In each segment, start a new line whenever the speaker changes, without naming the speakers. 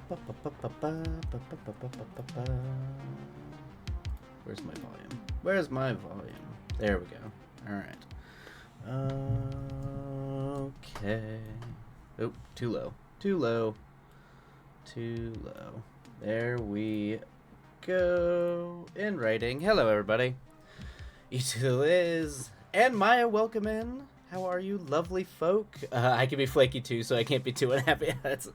Where's my volume? Where's my volume? There we go. Alright. Okay. Oh, too low. Too low. Too low. There we go. In writing. Hello, everybody. E2 Liz and Maya, welcome in. How are you, lovely folk? I can be flaky too, so I can't be too unhappy. That's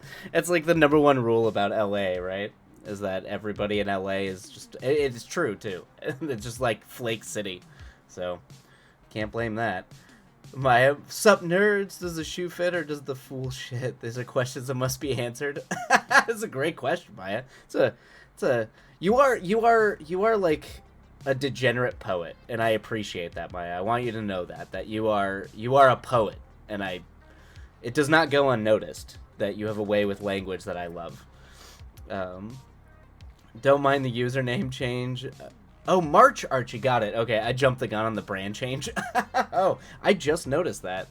like the number one rule about LA, right? Is that everybody in LA is just... It's true, too. It's just like Flake City. So, can't blame that. Maya, sup nerds? Does the shoe fit or does the fool shit? These are questions that must be answered. That's a great question, Maya. You are like a degenerate poet, and I appreciate that, Maya. I want you to know that you are a poet, and it does not go unnoticed that you have a way with language that I love. Don't mind the username change. Oh, March Archie, got it. Okay, I jumped the gun on the brand change. Oh, I just noticed that.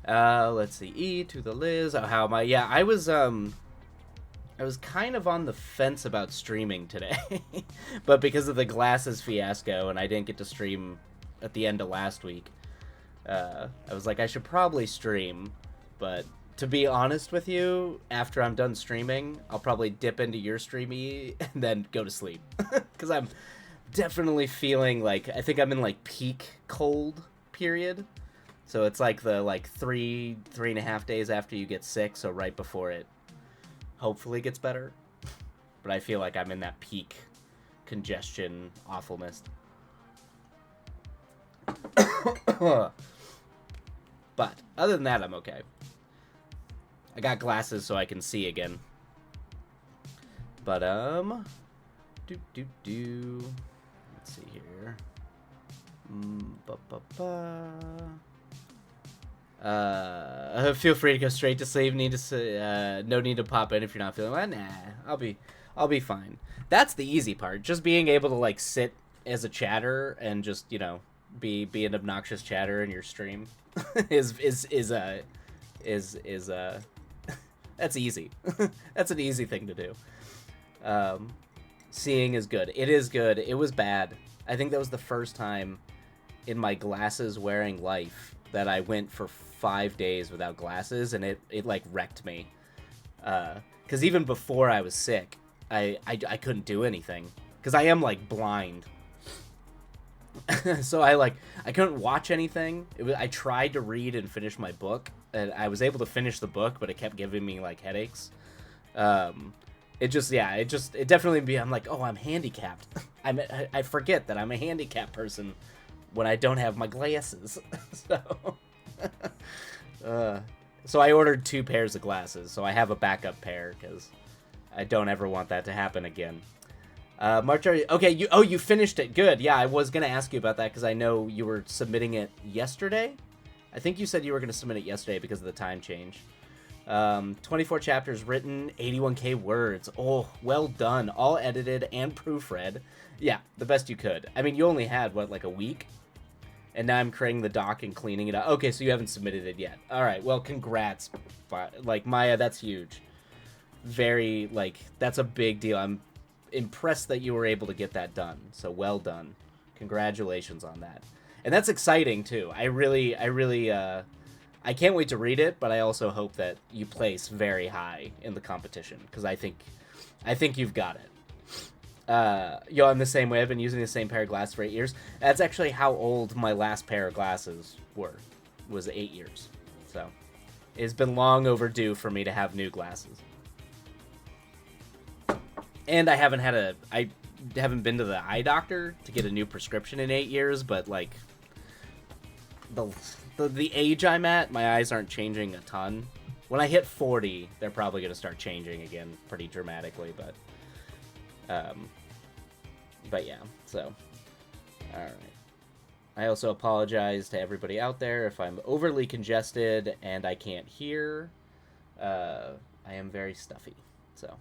Let's see. E to the Liz. Oh, how am I? Yeah, I was kind of on the fence about streaming today. But because of the glasses fiasco and I didn't get to stream at the end of last week, I was like, I should probably stream. But to be honest with you, after I'm done streaming, I'll probably dip into your streamy and then go to sleep. Because I'm definitely feeling like, I think I'm in like peak cold period. So it's like the like three and a half days after you get sick, so right before it hopefully gets better. But I feel like I'm in that peak congestion awfulness. But other than that, I'm okay. I got glasses so I can see again. But let's see here. Feel free to go straight to sleep. No need to pop in if you're not feeling well. Nah, I'll be fine. That's the easy part. Just being able to like sit as a chatter and just, you know, be an obnoxious chatter in your stream is that's easy. That's an easy thing to do. Seeing is good. It is good. It was bad. I think that was the first time in my glasses wearing life that I went for 5 days without glasses, and it like wrecked me. Because even before I was sick, I couldn't do anything. Because I am like blind. So I couldn't watch anything. I tried to read and finish my book, and I was able to finish the book, but it kept giving me like headaches. It definitely I'm like, oh, I'm handicapped. I forget that I'm a handicapped person when I don't have my glasses. So I ordered 2 pairs of glasses, so I have a backup pair because I don't ever want that to happen again. March, okay, you finished it. Good. Yeah, I was gonna ask you about that because I know you were submitting it yesterday. I think you said you were gonna submit it yesterday because of the time change. 24 chapters written, 81k words. Oh, well done. All edited and proofread. Yeah, the best you could. I mean, you only had, what, like a week? And now I'm creating the doc and cleaning it up. Okay, so you haven't submitted it yet. All right, well, congrats. Like, Maya, that's huge. Very, like, that's a big deal. I'm impressed that you were able to get that done. So well done. Congratulations on that. And that's exciting, too. I can't wait to read it, but I also hope that you place very high in the competition, because I think you've got it. I'm the same way. I've been using the same pair of glasses for 8 years. That's actually how old my last pair of glasses was 8 years. So it's been long overdue for me to have new glasses. And I haven't been to the eye doctor to get a new prescription in 8 years, but like the age I'm at, my eyes aren't changing a ton. When I hit 40, they're probably going to start changing again pretty dramatically, but yeah, so, alright. I also apologize to everybody out there if I'm overly congested and I can't hear. I am very stuffy, so,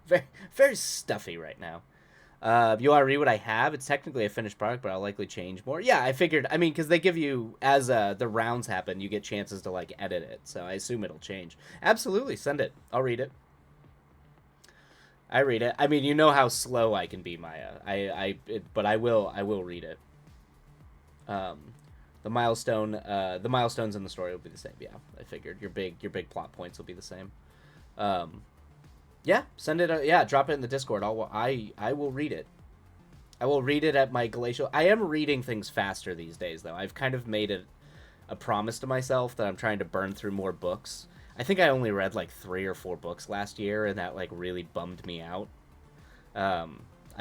very, very stuffy right now. You want to read what I have? It's technically a finished product, but I'll likely change more. Yeah, I figured. I mean, because they give you as the rounds happen, you get chances to like edit it. So I assume it'll change. Absolutely, send it. I'll read it. I read it. I mean, you know how slow I can be, Maya. But I will read it. Um, the milestones in the story will be the same. Yeah, I figured your big plot points will be the same. Um, yeah, send it. Yeah, drop it in the Discord. I will read it. I will read it at my glacial. I am reading things faster these days, though. I've kind of made it a promise to myself that I'm trying to burn through more books. I think I only read like 3 or 4 books last year, and that like really bummed me out. I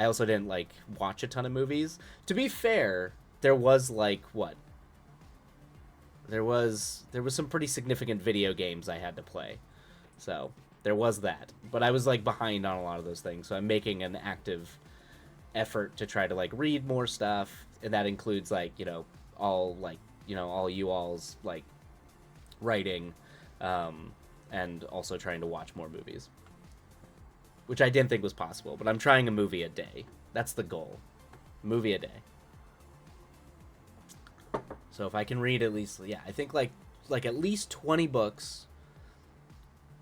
also didn't like watch a ton of movies. To be fair, there was like what? There was some pretty significant video games I had to play. So, there was that. But I was like behind on a lot of those things. So I'm making an active effort to try to like read more stuff, and that includes like, all you all's like writing, and also trying to watch more movies, which I didn't think was possible, but I'm trying a movie a day. That's the goal. Movie a day. So if I can read at least, yeah, I think like at least 20 books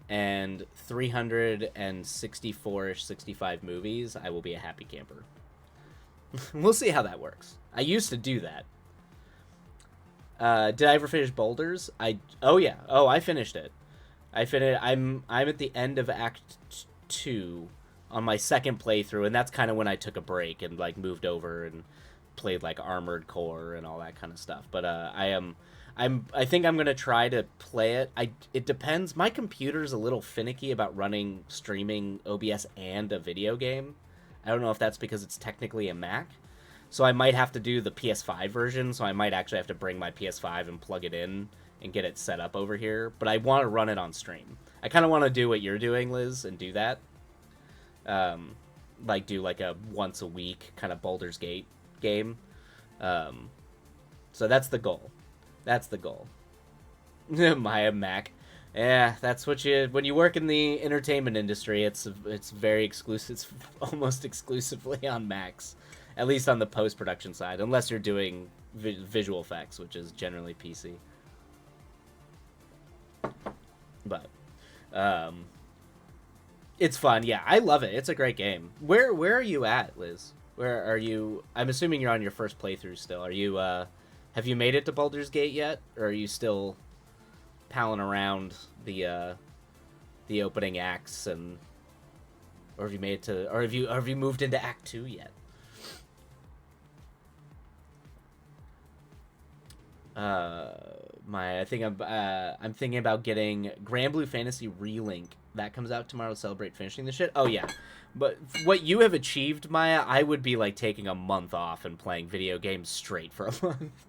and 364-ish 65 movies, I will be a happy camper. We'll see how that works. I used to do that. Did I ever finish Boulders? Oh yeah. Oh, I finished it. I'm at the end of Act 2 on my second playthrough, and that's kind of when I took a break and like moved over and played like Armored Core and all that kind of stuff. But I think I'm gonna try to play it. It depends. My computer's a little finicky about running streaming OBS and a video game. I don't know if that's because it's technically a Mac. So I might have to do the PS5 version, so I might actually have to bring my PS5 and plug it in and get it set up over here. But I want to run it on stream. I kind of want to do what you're doing, Liz, and do that. Like do like a once a week kind of Baldur's Gate game. So that's the goal. That's the goal. Maya Mac. Yeah, that's what when you work in the entertainment industry, it's very exclusive. It's almost exclusively on Macs, at least on the post-production side, unless you're doing visual effects, which is generally PC. But it's fun. Yeah, I love it. It's a great game. Where are you at, Liz? Where are you? I'm assuming you're on your first playthrough still. Are you have you made it to Baldur's Gate yet, or are you still palling around the opening acts, and or have you made it to, or have you moved into Act 2 yet? I think I'm thinking about getting Granblue Fantasy Relink. That comes out tomorrow to celebrate finishing the shit. Oh yeah, but what you have achieved, Maya, I would be like taking a month off and playing video games straight for a month.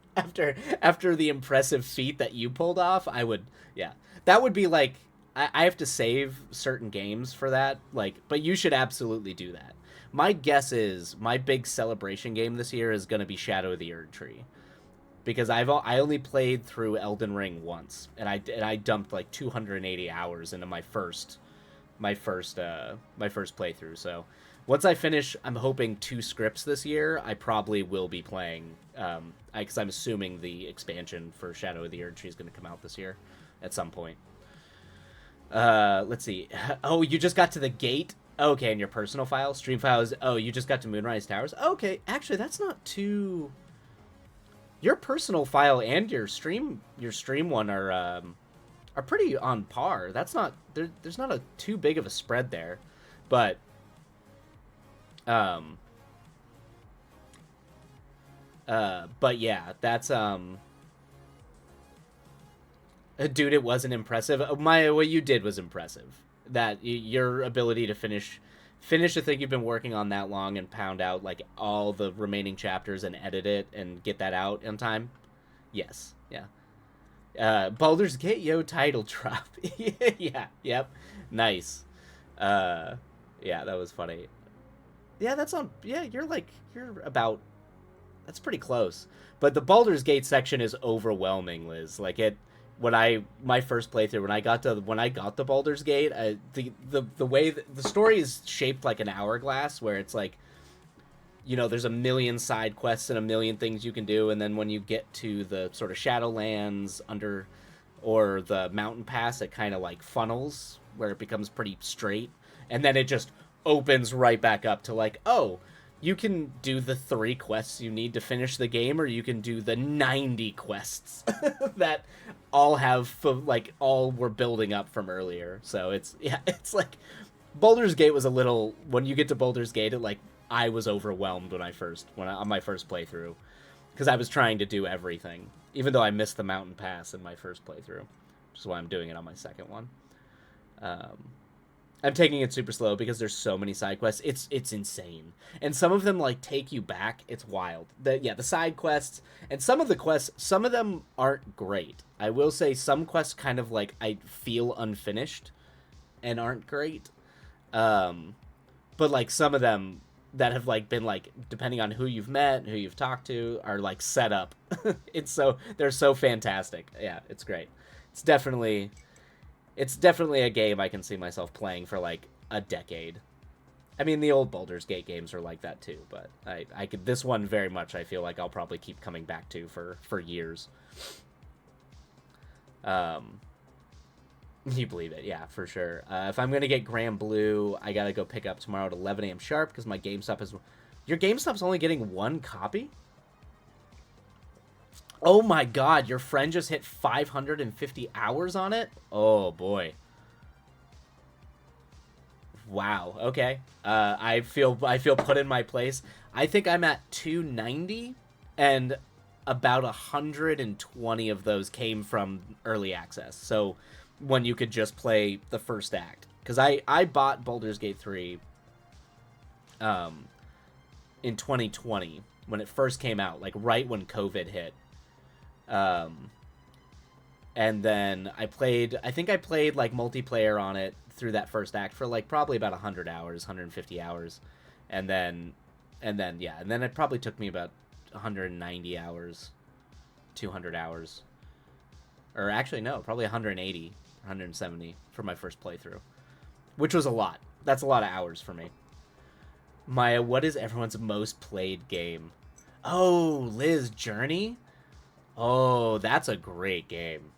After the impressive feat that you pulled off, I would, yeah, that would be like, I have to save certain games for that, like, but you should absolutely do that. My guess is my big celebration game this year is going to be Shadow of the Erdtree, because I only played through Elden Ring once, and I dumped like 280 hours into my first playthrough. So once I finish, I'm hoping 2 scripts this year, I probably will be playing, because I'm assuming the expansion for Shadow of the Erdtree is going to come out this year at some point. Let's see. Oh, you just got to the gate? Okay, in your personal file? Stream files? Oh, you just got to Moonrise Towers? Okay, actually, that's not too... Your personal file and your stream one are pretty on par. That's not... There's not a too big of a spread there. But... but yeah, that's dude, it wasn't impressive. What you did was impressive. That your ability to finish a thing you've been working on that long and pound out like all the remaining chapters and edit it and get that out in time. Yes, yeah. Baldur's Gate yo title drop. Yeah, yep, nice. Yeah, that was funny. Yeah, that's on. Yeah, you're about. That's pretty close. But the Baldur's Gate section is overwhelming, Liz. Like my first playthrough, when I got the Baldur's Gate, the way the story is shaped like an hourglass, where it's like you know, there's a million side quests and a million things you can do, and then when you get to the sort of Shadowlands under or the mountain pass, it kind of like funnels where it becomes pretty straight, and then it just opens right back up to like, oh, you can do the 3 quests you need to finish the game, or you can do the 90 quests that all have like all were building up from earlier. So it's yeah, it's like Baldur's Gate was a little, when you get to Baldur's Gate, it like I was overwhelmed on my first playthrough, because I was trying to do everything, even though I missed the mountain pass in my first playthrough, which is why I'm doing it on my second one. Um, I'm taking it super slow because there's so many side quests. It's insane, and some of them like take you back. It's wild. The side quests and some of the quests, some of them aren't great. I will say some quests kind of like I feel unfinished and aren't great. But like some of them that have like been like, depending on who you've met, who you've talked to, are like set up. They're so fantastic. Yeah, it's great. It's definitely it's definitely a game I can see myself playing for like a decade. I mean, the old Baldur's Gate games are like that too, but I could, this one very much I feel like I'll probably keep coming back to for years. You believe it, yeah, for sure. If I'm gonna get Grand Blue, I gotta go pick up tomorrow at 11 a.m. sharp because my GameStop is. Your GameStop's only getting 1 copy? Oh my god, your friend just hit 550 hours on it? Oh boy. Wow, okay. I feel put in my place. I think I'm at 290, and about 120 of those came from early access. So when you could just play the first act. Because I bought Baldur's Gate 3 in 2020 when it first came out, like right when COVID hit. And then I think I played like multiplayer on it through that first act for like probably about 100 hours, 150 hours. And then it probably took me about 190 hours, 200 hours. Or actually, no, probably 180, 170 for my first playthrough, which was a lot. That's a lot of hours for me. Maya, what is everyone's most played game? Oh, Liz, Journey? Oh, that's a great game.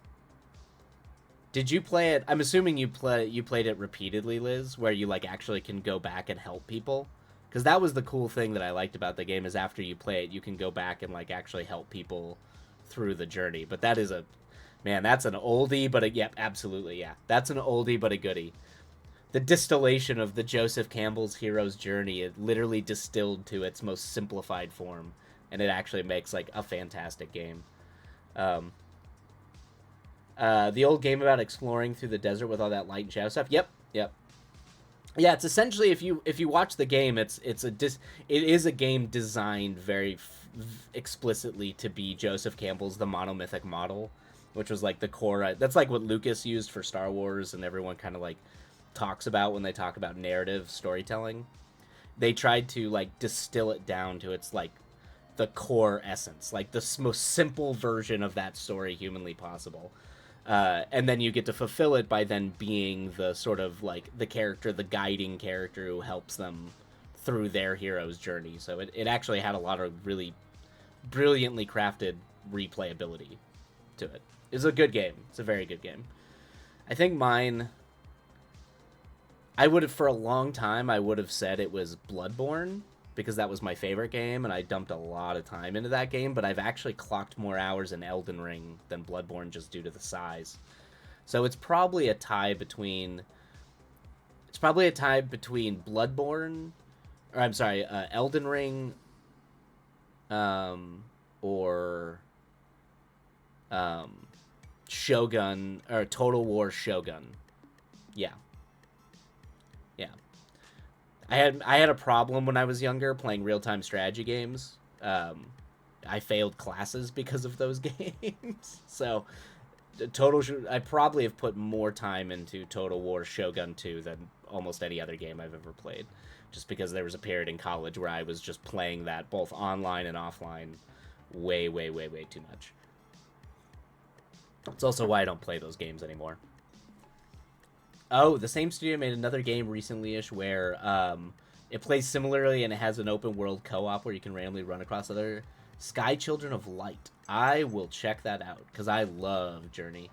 Did you play it? I'm assuming you played it repeatedly, Liz, where you like actually can go back and help people. Because that was the cool thing that I liked about the game, is after you play it, you can go back and like actually help people through the journey. But that is a, man, that's an oldie, but yep, absolutely, yeah. That's an oldie, but a goodie. The distillation of the Joseph Campbell's hero's journey, it literally distilled to its most simplified form, and it actually makes like a fantastic game. The old game about exploring through the desert with all that light and shadow stuff. Yep. Yeah, it's essentially, if you watch the game, it is a game designed very explicitly to be Joseph Campbell's The Monomythic Model, which was like the core. That's like what Lucas used for Star Wars, and everyone kind of like talks about when they talk about narrative storytelling. They tried to like distill it down to its like the core essence, like the most simple version of that story humanly possible. And then you get to fulfill it by then being the sort of like the character, the guiding character who helps them through their hero's journey. So it actually had a lot of really brilliantly crafted replayability to it. It's a good game. It's a very good game. I think mine, I would have, for a long time, I would have said it was Bloodborne, because that was my favorite game, and I dumped a lot of time into that game, but I've actually clocked more hours in Elden Ring than Bloodborne just due to the size. So it's probably a tie between Bloodborne, or I'm sorry, Elden Ring, or Shogun, or Total War Shogun. Yeah. I had a problem when I was younger playing real-time strategy games. I failed classes because of those games. So I probably have put more time into Total War Shogun 2 than almost any other game I've ever played, just because there was a period in college where I was just playing that both online and offline way too much. It's also why I don't play those games anymore. Oh, the same studio made another game recently-ish where It plays similarly, and it has an open world co-op where you can randomly run across other. Sky Children of Light. I will check that out because I love Journey.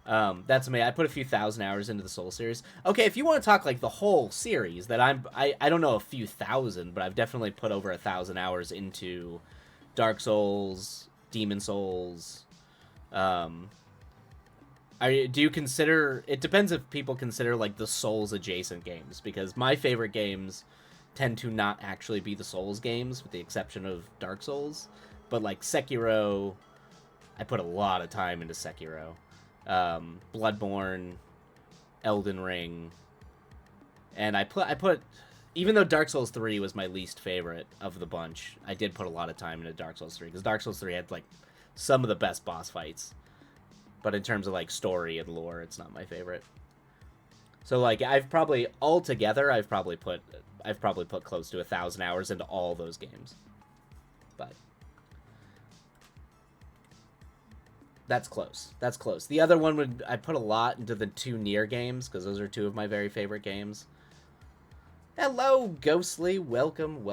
That's me. I put a few thousand hours into the Soul series. Okay, if you want to talk like the whole series, that I don't know a few thousand, but I've definitely put over 1,000 hours into Dark Souls, Demon Souls. Do you consider? It depends if people consider like the Souls adjacent games, because my favorite games tend to not actually be the Souls games, with the exception of Dark Souls. But like Sekiro, I put a lot of time into Sekiro. Bloodborne, Elden Ring, and I put even though Dark Souls 3 was my least favorite of the bunch, I did put a lot of time into Dark Souls 3 because Dark Souls 3 had like some of the best boss fights, but in terms of like story and lore, it's not my favorite. So like I've probably put close to 1,000 hours into all those games, but that's close. That's close. The other one I put a lot into the 2 Nier games because those are 2 of my very favorite games. Hello, Ghostly. Welcome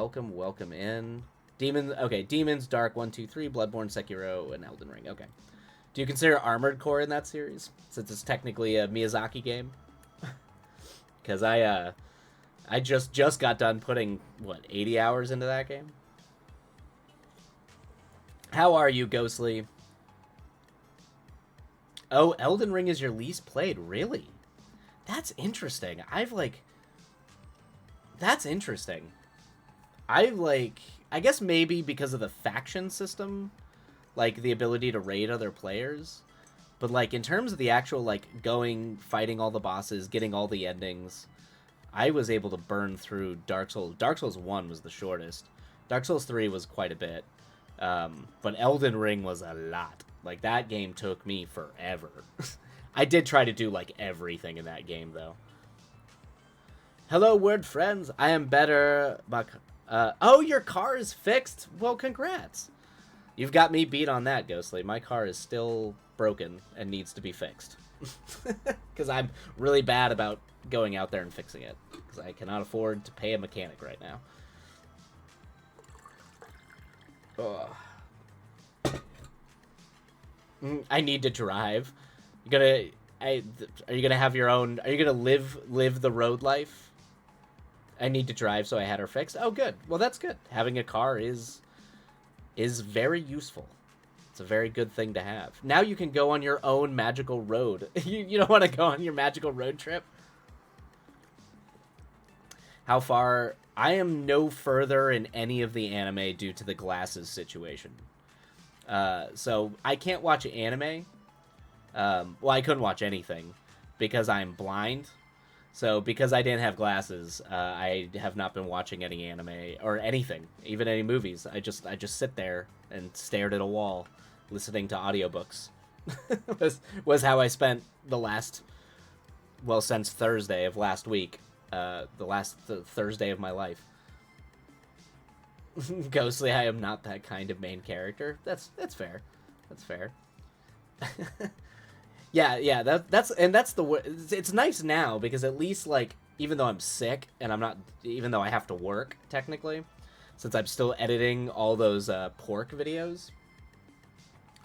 in. Demons, Dark 1, 2, 3, Bloodborne, Sekiro, and Elden Ring. Okay. Do you consider Armored Core in that series, since it's technically a Miyazaki game? Because I just got done putting 80 hours into that game. How are you, Ghostly? Oh, Elden Ring is your least played, really? That's interesting. That's interesting. I guess maybe because of the faction system, like the ability to raid other players. But like in terms of the actual like going, fighting all the bosses, getting all the endings, I was able to burn through Dark Souls. Dark Souls 1 was the shortest. Dark Souls 3 was quite a bit. But Elden Ring was a lot. Like, that game took me forever. I did try to do, like, everything in that game, though. Hello, word friends. I am better. Oh, your car is fixed? Well, congrats. You've got me beat on that, Ghostly. My car is still broken and needs to be fixed. Because I'm really bad about going out there and fixing it. Because I cannot afford to pay a mechanic right now. Ugh. I need to drive. Are you gonna have your own? Are you gonna live the road life? I need to drive, so I had her fixed. Oh, good. Well, that's good. Having a car is very useful. It's a very good thing to have. Now you can go on your own magical road. You don't want to go on your magical road trip? How far? I am no further in any of the anime due to the glasses situation. So I can't watch anime. Well, I couldn't watch anything because I'm blind. So because I didn't have glasses, I have not been watching any anime or anything, even any movies. I just sit there and stared at a wall, listening to audiobooks. was how I spent the last, well, since Thursday of last week, the last Thursday of my life. Ghostly, I am not that kind of main character. That's fair. That's fair. Yeah. That's it's nice now because at least like even though I'm sick and even though I have to work technically, since I'm still editing all those pork videos.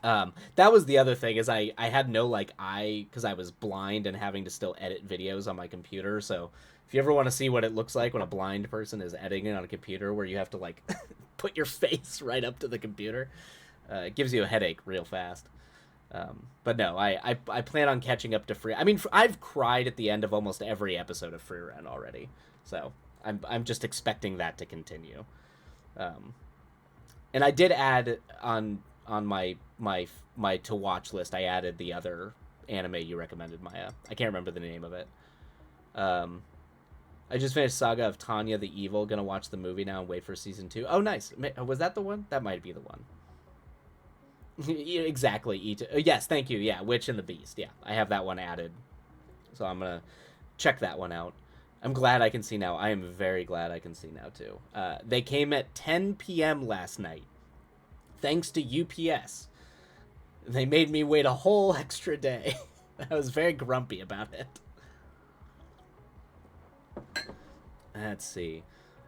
That was the other thing is I had no because I was blind and having to still edit videos on my computer. So if you ever want to see what it looks like when a blind person is editing on a computer where you have to like put your face right up to the computer, it gives you a headache real fast. But no, I plan on catching up to Free. I mean, I've cried at the end of almost every episode of Free Run already, so I'm just expecting that to continue. And I did add on my to watch list. I added the other anime you recommended, Maya. I can't remember the name of it. I just finished Saga of Tanya the Evil. Gonna watch the movie now and wait for season 2. Oh, nice. Was that the one? That might be the one. Exactly. Yes, thank you. Yeah, Witch and the Beast. Yeah, I have that one added. So I'm going to check that one out. I'm glad I can see now. I am very glad I can see now, too. They came at 10 p.m. last night. Thanks to UPS. They made me wait a whole extra day. I was very grumpy about it. Let's see.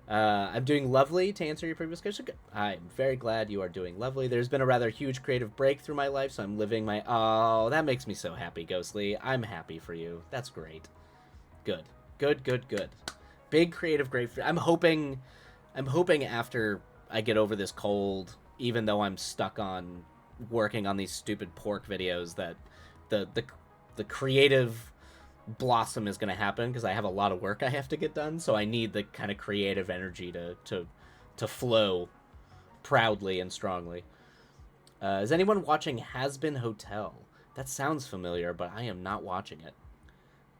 I'm doing lovely, to answer your previous question. I'm very glad you are doing lovely. There's been a rather huge creative break through my life, so I'm living my... Oh, that makes me so happy, Ghostly. I'm happy for you. That's great. Good. Good, good, good. Big creative break. I'm hoping after I get over this cold, even though I'm stuck on working on these stupid pork videos, that the the, the creative blossom is going to happen, because I have a lot of work I have to get done, so I need the kind of creative energy to flow proudly and strongly. Is anyone watching Has Been Hotel? That sounds familiar, but I am not watching it.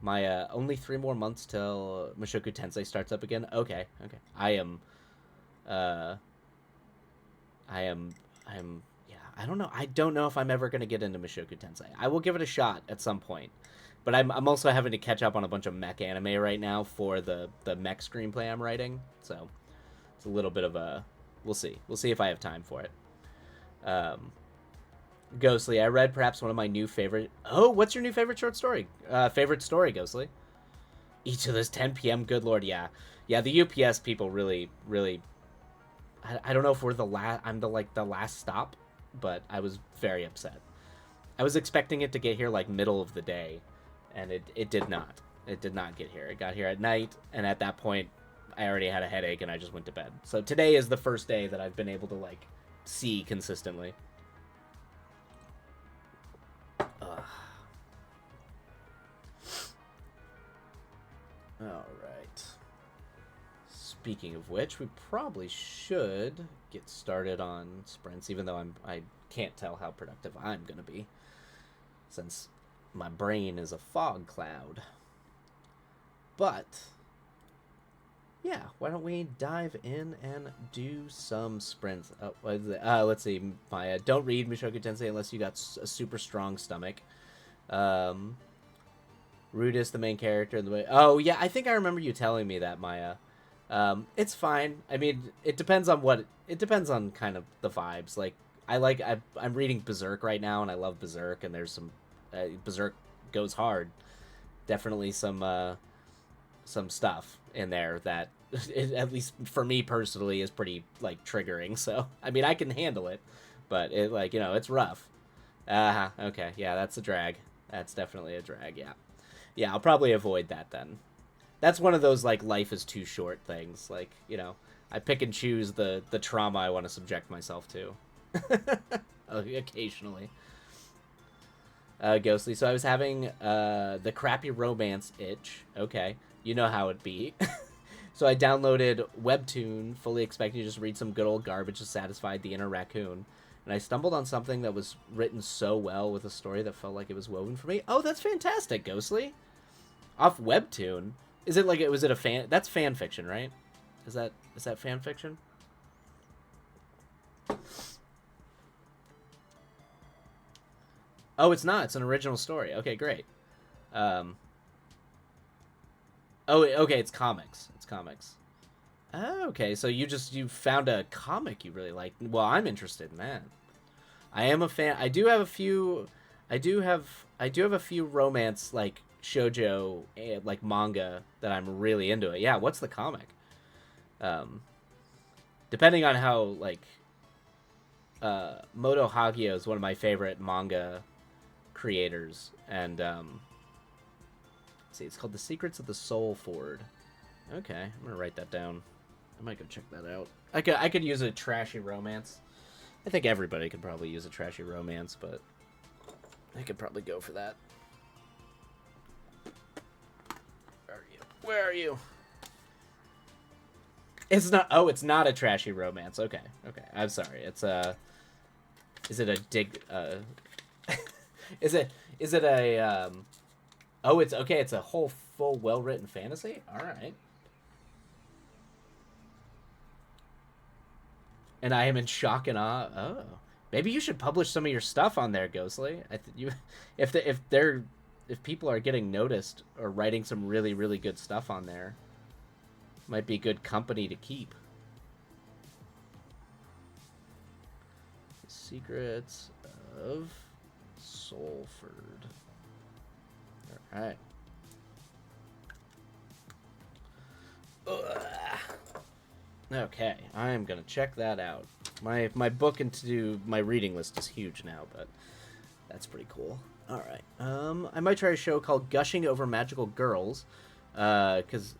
My only 3 more months till Mushoku Tensei starts up again. Okay, okay. Uh, I am. Yeah, I don't know. I don't know if I'm ever gonna get into Mushoku Tensei. I will give it a shot at some point, but I'm also having to catch up on a bunch of mech anime right now for the mech screenplay I'm writing. So it's a little bit of a. We'll see. We'll see if I have time for it. Um, Ghostly, I read perhaps one of my new favorite. Oh, what's your new favorite short story? Favorite story, Ghostly? Each of those 10 p.m. Good lord, yeah, yeah. The UPS people really, really. I don't know if we're the last. I'm the last stop, but I was very upset. I was expecting it to get here like middle of the day, and it did not. It did not get here. It got here at night, and at that point, I already had a headache, and I just went to bed. So today is the first day that I've been able to like see consistently. Ugh. All right. Speaking of which, we probably should get started on sprints, even though I can't tell how productive I'm gonna be, since my brain is a fog cloud. But yeah, why don't we dive in and do some sprints? Oh, let's see, Maya. Don't read Mushoku Tensei unless you got a super strong stomach. Um, Rudis, the main character, in the way. Oh yeah, I think I remember you telling me that, Maya. It's fine. I mean, it depends on what. It depends on kind of the vibes. Like I'm reading Berserk right now, and I love Berserk, and there's some Berserk goes hard. Definitely some stuff in there that at least for me personally is pretty like triggering. So I mean, I can handle it, but it like it's rough. Okay, yeah, that's a drag. That's definitely a drag. Yeah, yeah. I'll probably avoid that then. That's one of those like life is too short things. Like I pick and choose the trauma I want to subject myself to. Occasionally. Ghostly. So I was having the crappy romance itch. Okay, you know how it be. So I downloaded Webtoon, fully expecting to just read some good old garbage to satisfy the inner raccoon. And I stumbled on something that was written so well with a story that felt like it was woven for me. Oh, that's fantastic, Ghostly. Off Webtoon. Is it like was it a fan? That's fan fiction, right? Is that fan fiction? Oh, it's not. It's an original story. Okay, great. Um, oh, okay. It's comics. It's comics. Oh, okay, so you found a comic you really like. Well, I'm interested in that. I am a fan. I do have a few romance like shojo like manga that I'm really into it. Yeah, what's the comic? Um, Depending on how like Moto Hagio is one of my favorite manga creators, and let's see, it's called The Secrets of the Soul Ford. Okay, I'm gonna write that down. I might go check that out. I could use a trashy romance. I think everybody could probably use a trashy romance, but I could probably go for that. Where are you? Where are you? It's not. Oh, it's not a trashy romance. Okay, okay. I'm sorry. It's a. Is it a dig? Is it a? Oh, it's okay. It's a whole full, well written fantasy. All right. And I am in shock and awe. Oh, maybe you should publish some of your stuff on there, Ghostly. If people are getting noticed or writing some really really good stuff on there, might be good company to keep. The Secrets of Soulford. All right. Ugh. Okay, I am gonna check that out. My book into my reading list is huge now, but that's pretty cool. All right. I might try a show called Gushing Over Magical Girls, because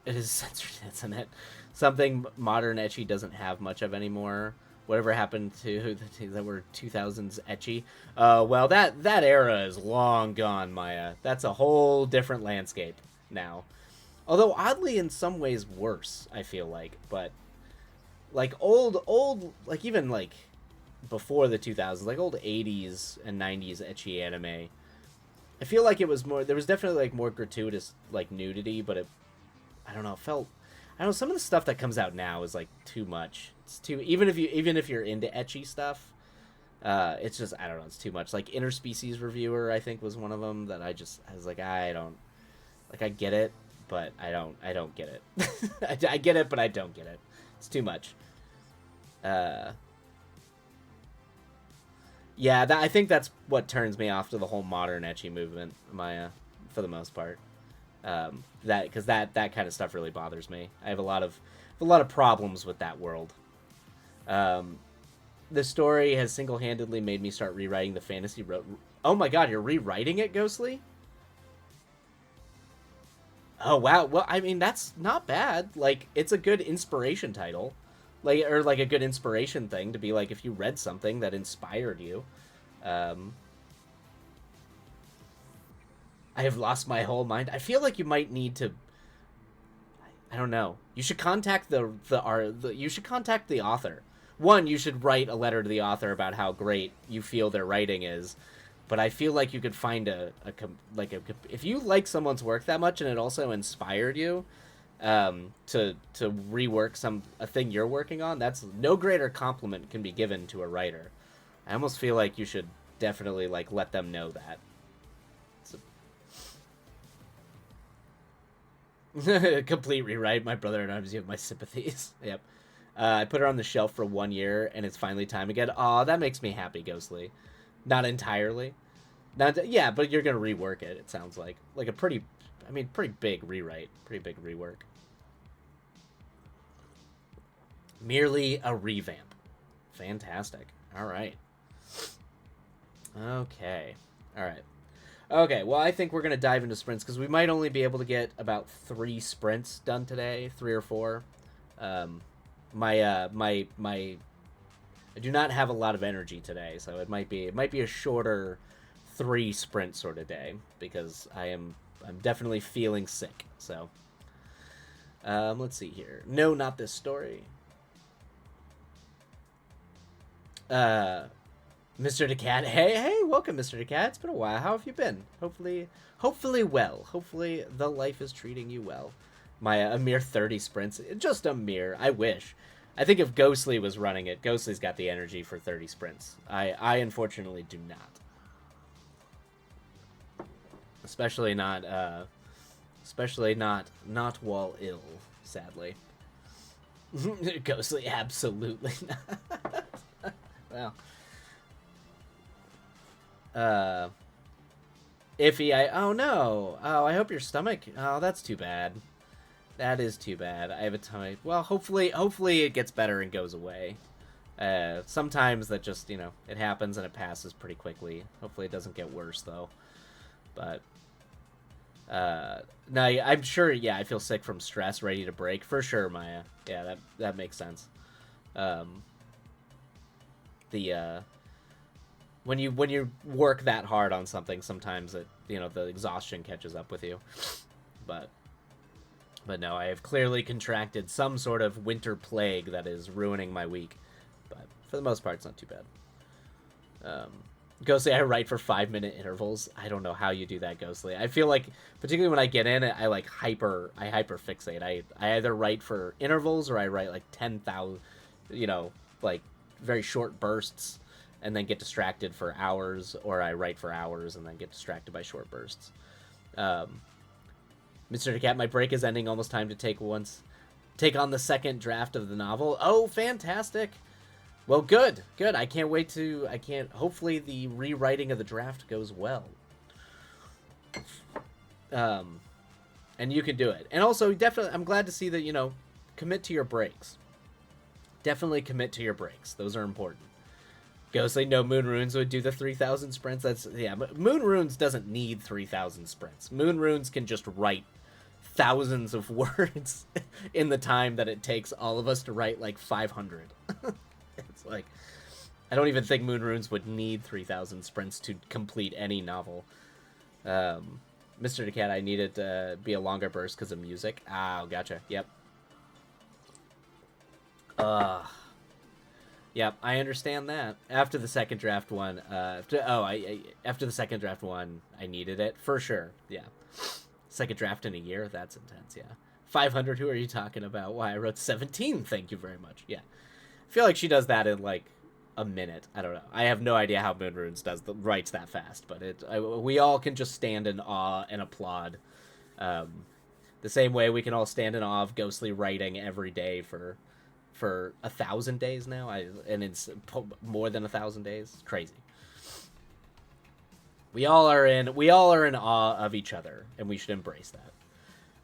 it is censored, isn't it? Something modern ecchi doesn't have much of anymore. Whatever happened to the things that were 2000s ecchi? Well, that era is long gone, Maya. That's a whole different landscape now. Although oddly, in some ways, worse. I feel like, but like old, like even like before the 2000s, like old 80s and 90s ecchi anime. I feel like it was more. There was definitely like more gratuitous like nudity, but I don't know. It felt. I don't know. Some of the stuff that comes out now is like too much. It's too even if you're into ecchi stuff. It's just I don't know. It's too much. Like Interspecies Reviewer, I think was one of them that I was like I don't like I get it, but I don't get it. I get it, but I don't get it. It's too much. Yeah, I think that's what turns me off to the whole modern ecchi movement, Maya, for the most part. That because that kind of stuff really bothers me. I have a lot of problems with that world. The story has single-handedly made me start rewriting the fantasy. Oh my god, you're rewriting it, Ghostly? Oh wow. Well, I mean that's not bad. Like it's a good inspiration title, like or like a good inspiration thing to be like if you read something that inspired you. Um, I have lost my whole mind. I feel like you might need to. I don't know. You should contact you should contact the author. One, you should write a letter to the author about how great you feel their writing is. But I feel like you could find if you like someone's work that much and it also inspired you, to rework a thing you're working on. That's no greater compliment can be given to a writer. I almost feel like you should definitely like let them know that. Complete rewrite. My brother and I you have my sympathies. Yep. I put her on the shelf for 1 year, and it's finally time again. Aw, that makes me happy, Ghostly. Not entirely. Not yeah, but you're gonna rework it. It sounds like a pretty big rewrite, pretty big rework. Merely a revamp. Fantastic. All right. Okay. All right. Okay, well, I think we're going to dive into sprints because we might only be able to get about 3 sprints done today, 3 or 4. I do not have a lot of energy today, so it might be a shorter 3 sprint sort of day because I'm definitely feeling sick. So, let's see here. No, not this story. Mr. DeCat, hey, welcome, Mr. DeCat. It's been a while. How have you been? Hopefully well. Hopefully the life is treating you well. A mere 30 sprints, just a mere. I wish. I think if Ghostly was running it, Ghostly's got the energy for 30 sprints. I unfortunately do not. Especially not while ill, sadly. Ghostly, absolutely not. Well. Iffy, oh no. Oh, I hope your stomach. Oh, that's too bad. That is too bad. I have a tummy. Well, hopefully it gets better and goes away. Sometimes that just, it happens and it passes pretty quickly. Hopefully it doesn't get worse, though. But, no, I'm sure, yeah, I feel sick from stress, ready to break. For sure, Maya. Yeah, that makes sense. When you work that hard on something, sometimes the exhaustion catches up with you. But no, I have clearly contracted some sort of winter plague that is ruining my week. But for the most part, it's not too bad. Ghostly, I write for 5-minute intervals. I don't know how you do that, Ghostly. I feel like, particularly when I get in it, I hyper fixate. I either write for intervals or I write like 10,000, like very short bursts, and then get distracted for hours, or I write for hours and then get distracted by short bursts. Mr. DeCat, my break is ending. Almost time to take on the second draft of the novel. Oh, fantastic! Well, good. I can't wait to. Hopefully, the rewriting of the draft goes well. And you can do it. And also, definitely, I'm glad to see that commit to your breaks. Definitely commit to your breaks. Those are important. Ghostly, no, Moon Runes would do the 3,000 sprints. That's, yeah, Moon Runes doesn't need 3,000 sprints. Moon Runes can just write thousands of words in the time that it takes all of us to write like 500. It's like, I don't even think Moon Runes would need 3,000 sprints to complete any novel. Mr. DeCat, I needed to be a longer burst because of music. Oh, gotcha. Yep. Yep, I understand that. After the second draft one, after the second draft one, I needed it for sure. Yeah, second draft in a year, that's intense. Yeah, 500. Who are you talking about? Why I wrote 17. Thank you very much. Yeah, I feel like she does that in like a minute. I don't know. I have no idea how Moon Runes writes that fast, but we all can just stand in awe and applaud. The same way we can all stand in awe of Ghostly writing every day for 1,000 days now, and it's more than 1,000 days. Crazy. We all are in awe of each other, and we should embrace that.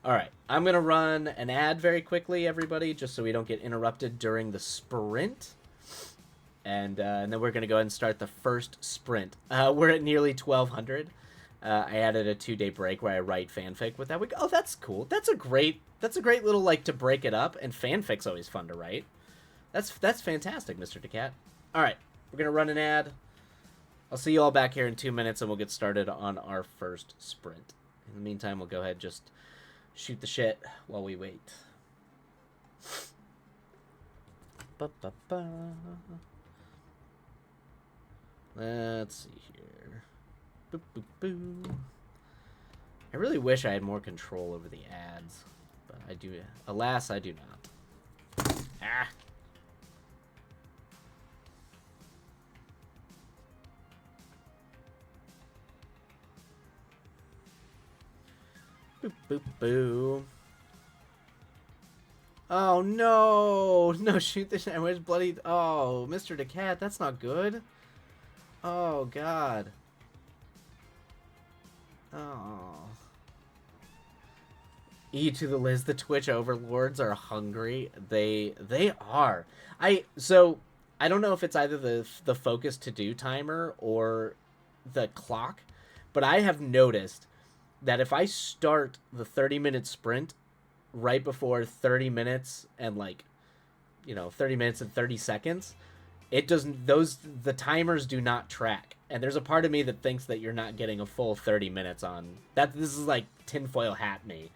All right, I'm gonna run an ad very quickly, everybody, just so we don't get interrupted during the sprint, and then we're gonna go ahead and start the first sprint. We're at nearly 1,200. I added a 2-day break where I write fanfic with that week. Oh, that's cool. That's a great little, like, to break it up, and fanfic's always fun to write. That's fantastic, Mr. DeCat. All right, we're going to run an ad. I'll see you all back here in 2 minutes, and we'll get started on our first sprint. In the meantime, we'll go ahead and just shoot the shit while we wait. Ba-ba-ba. Let's see here. Boop, boop, boo. I really wish I had more control over the ads, but I do. Alas, I do not. Ah. Boop, boop, boo. Oh, no. No, shoot the shit. Where's bloody... Oh, Mr. DeCat, that's not good. Oh, God. Oh. E to the Liz, the Twitch overlords are hungry. They are. So I don't know if it's either the focus to do timer or the clock, but I have noticed that if I start the 30-minute sprint right before 30 minutes and 30 minutes and 30 seconds, it doesn't, the timers do not track. And there's a part of me that thinks that you're not getting a full 30 minutes on that. This is like tinfoil hat me.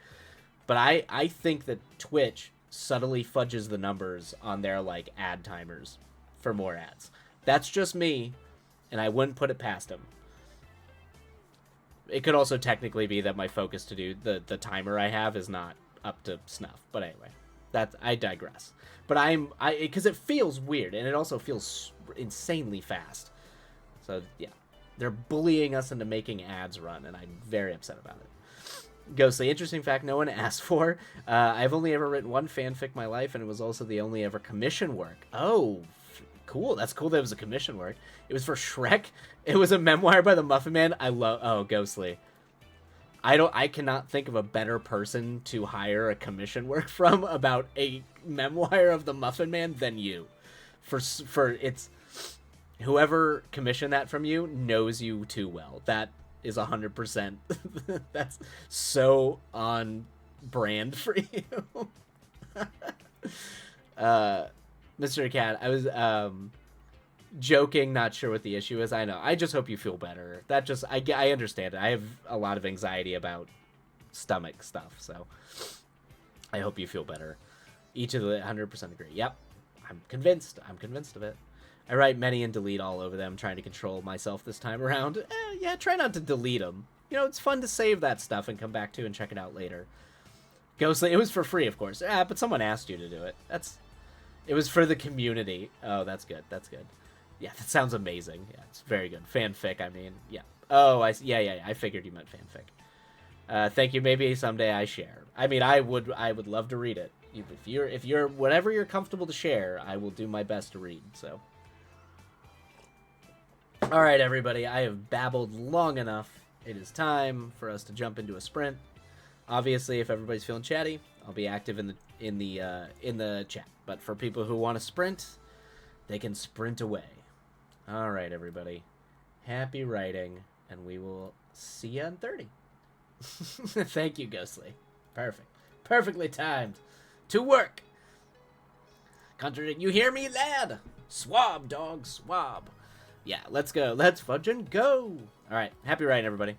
But I think that Twitch subtly fudges the numbers on their like ad timers for more ads. That's just me, and I wouldn't put it past them. It could also technically be that my focus to do the timer I have is not up to snuff. But anyway, I digress. But because it feels weird, and it also feels insanely fast. So yeah, they're bullying us into making ads run, and I'm very upset about it. Ghostly, interesting fact no one asked for. I've only ever written one fanfic in my life, and it was also the only ever commission work. Oh, cool. That's cool that it was a commission work. It was for Shrek. It was a memoir by the Muffin Man. Oh, Ghostly. I cannot think of a better person to hire a commission work from about a memoir of the Muffin Man than you. For it's whoever commissioned that from you knows you too well. That is 100%. That's so on brand for you. Mr. Cat, I was joking, not sure what the issue is. I know. I just hope you feel better. I understand it. I have a lot of anxiety about stomach stuff, so I hope you feel better. Each of the 100% agree. Yep. I'm convinced of it. I write many and delete all over them, trying to control myself this time around. Yeah, try not to delete them. You know, it's fun to save that stuff and come back to and check it out later. Ghostly, it was for free, of course. But someone asked you to do it. It was for the community. Oh, that's good. Yeah, that sounds amazing. Yeah, it's very good. Fanfic, I mean, yeah. Oh, yeah. I figured you meant fanfic. Thank you. Maybe someday I share. I mean, I would love to read it. If you're whatever you're comfortable to share, I will do my best to read. So. All right, everybody. I have babbled long enough. It is time for us to jump into a sprint. Obviously, if everybody's feeling chatty, I'll be active in the in the chat. But for people who want to sprint, they can sprint away. All right, everybody. Happy writing, and we will see you on 30. Thank you, Ghostly. Perfect. Perfectly timed. To work. Contradict. You hear me, lad? Swab, dog. Swab. Yeah, let's go. Let's fudge and go. All right. Happy writing, everybody.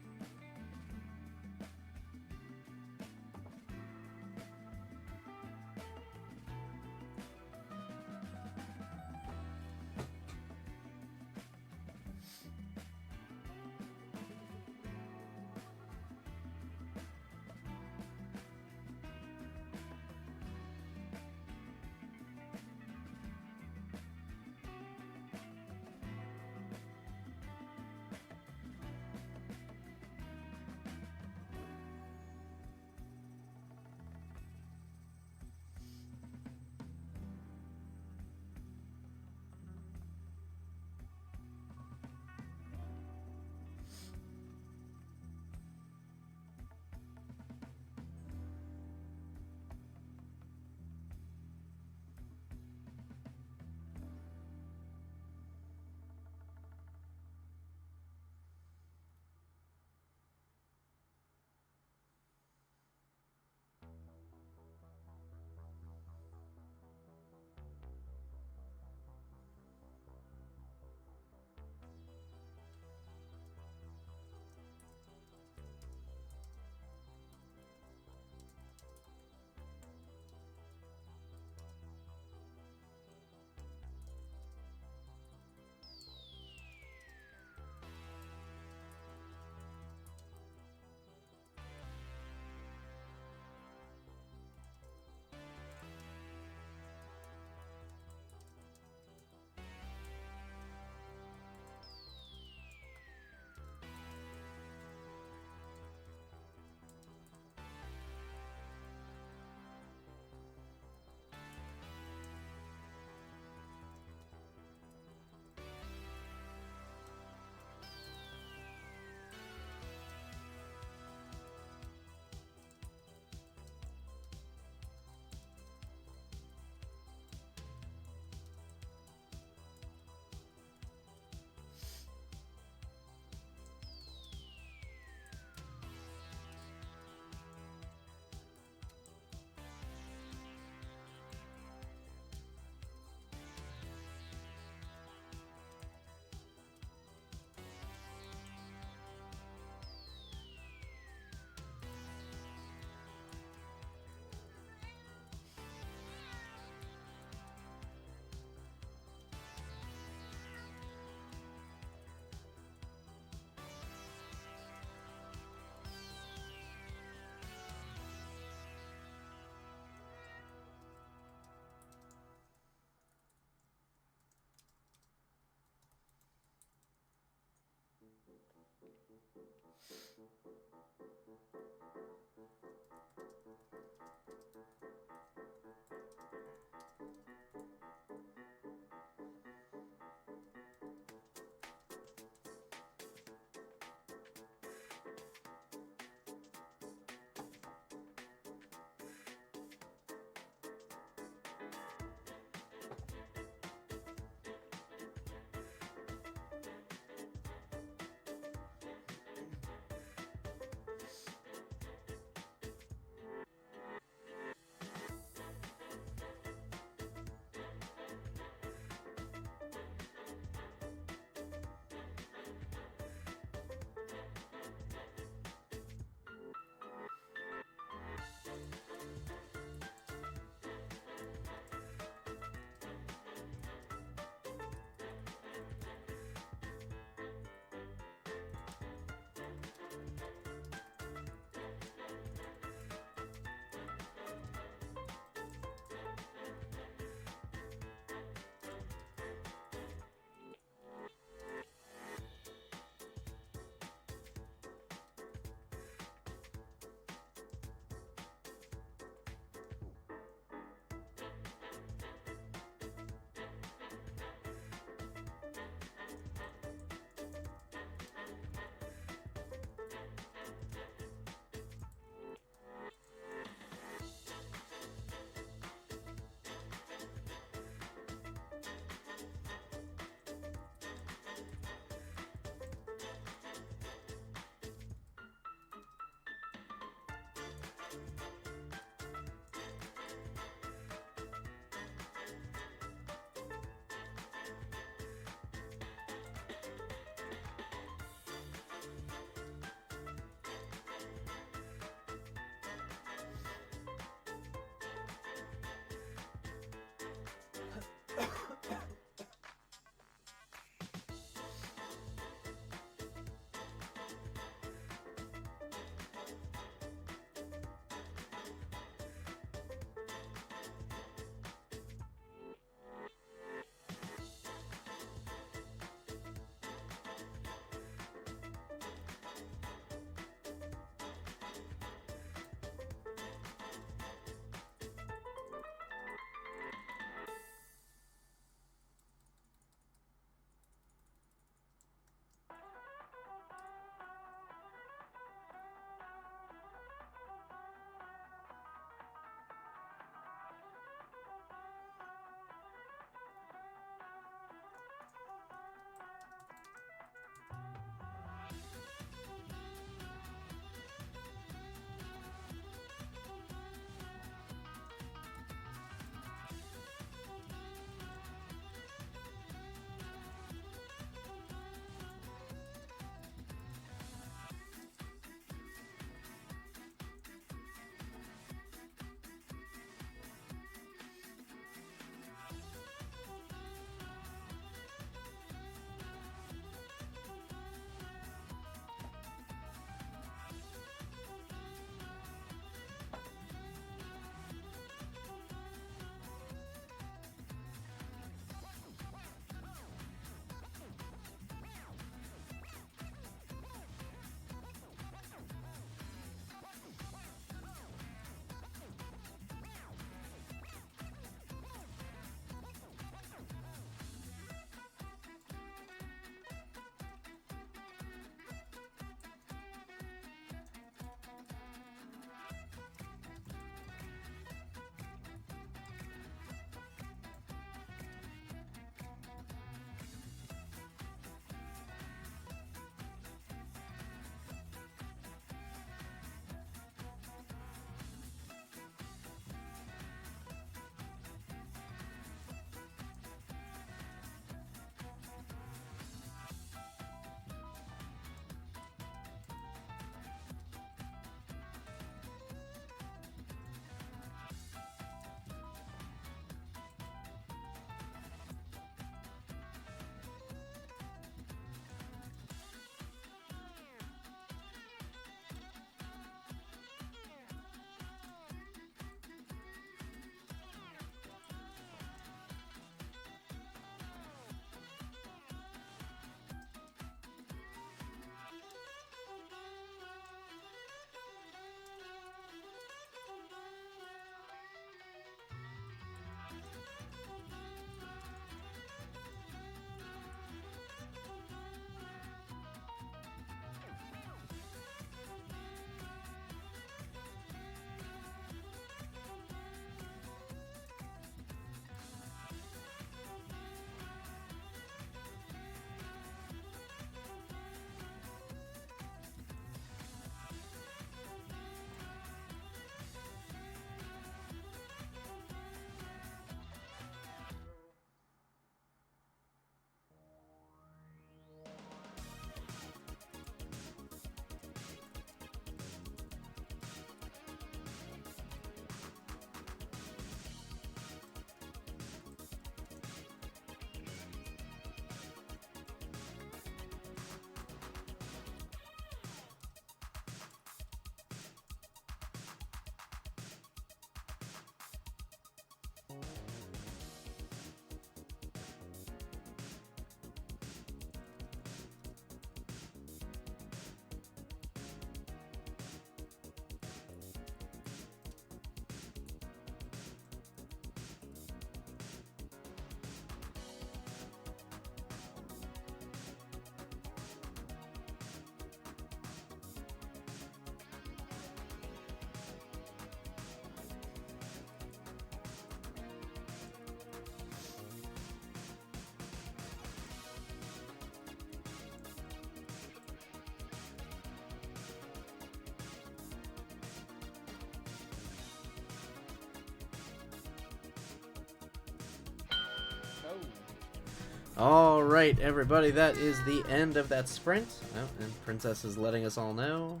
All right, everybody, that is the end of that sprint. Oh, and Princess is letting us all know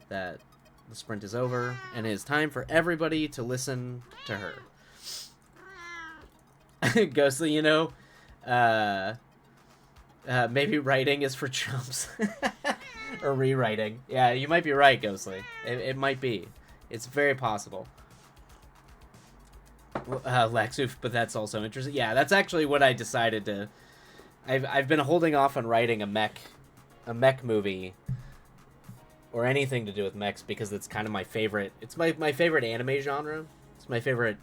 that the sprint is over, and it is time for everybody to listen to her. Ghostly, maybe writing is for chumps. Or rewriting. Yeah, you might be right, Ghostly. It might be. It's very possible. Lexoof, but that's also interesting. Yeah, that's actually what I decided to... I've been holding off on writing a mech movie or anything to do with mechs because it's kind of my favorite. It's my favorite anime genre. It's my favorite,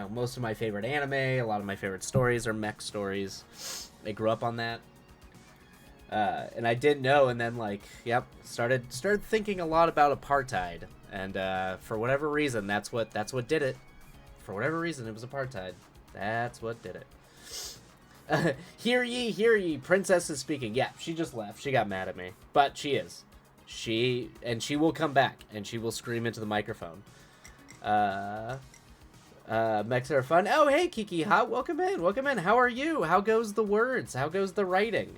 most of my favorite anime, a lot of my favorite stories are mech stories. I grew up on that. And I didn't know, and then started thinking a lot about apartheid, and for whatever reason, that's what did it. For whatever reason, it was apartheid. That's what did it. Hear ye, Princess is speaking. Yeah, she just left. She got mad at me, but she is. She will come back, and she will scream into the microphone. Mechs are fun. Oh, hey, Kiki Hot, welcome in. How are you? How goes the words? How goes the writing?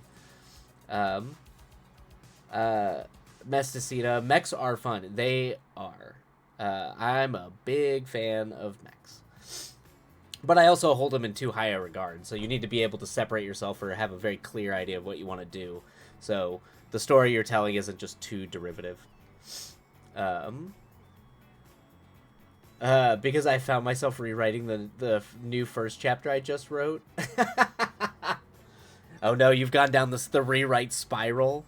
Mesticita, mechs are fun. They are. I'm a big fan of mechs. But I also hold them in too high a regard, so you need to be able to separate yourself or have a very clear idea of what you want to do. So the story you're telling isn't just too derivative. Because I found myself rewriting the new first chapter I just wrote. Oh no, you've gone down the rewrite spiral.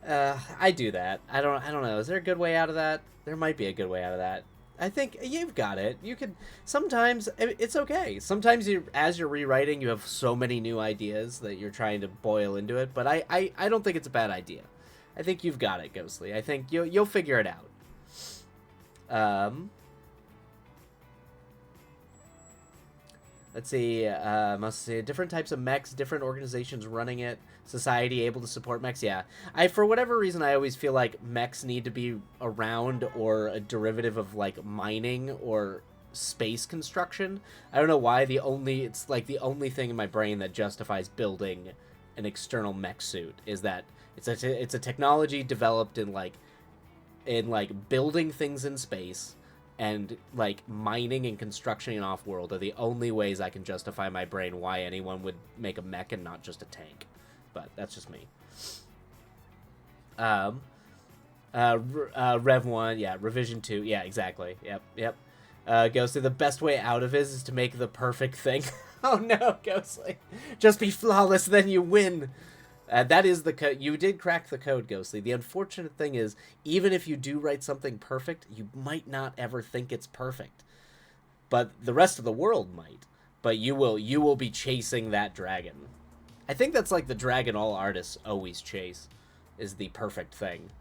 I do that. I don't know. Is there a good way out of that? There might be a good way out of that. I think you've got it. You could sometimes it's okay. Sometimes as you're rewriting, you have so many new ideas that you're trying to boil into it. But I don't think it's a bad idea. I think you've got it, Ghostly. I think you'll figure it out. Let's see, must say different types of mechs, different organizations running it, society able to support mechs. Yeah, for whatever reason, I always feel like mechs need to be around or a derivative of like mining or space construction. I don't know why. It's like the only thing in my brain that justifies building an external mech suit is that it's a technology developed in building things in space. And, mining and construction in off-world are the only ways I can justify my brain why anyone would make a mech and not just a tank. But that's just me. Rev 1, yeah, Revision 2, yeah, exactly. Yep. Ghostly, the best way out of is to make the perfect thing. Oh no, Ghostly. Just be flawless, then you win. That is the code. You did crack the code, Ghostly. The unfortunate thing is, even if you do write something perfect, you might not ever think it's perfect. But the rest of the world might. But you will be chasing that dragon. I think that's like the dragon all artists always chase, is the perfect thing.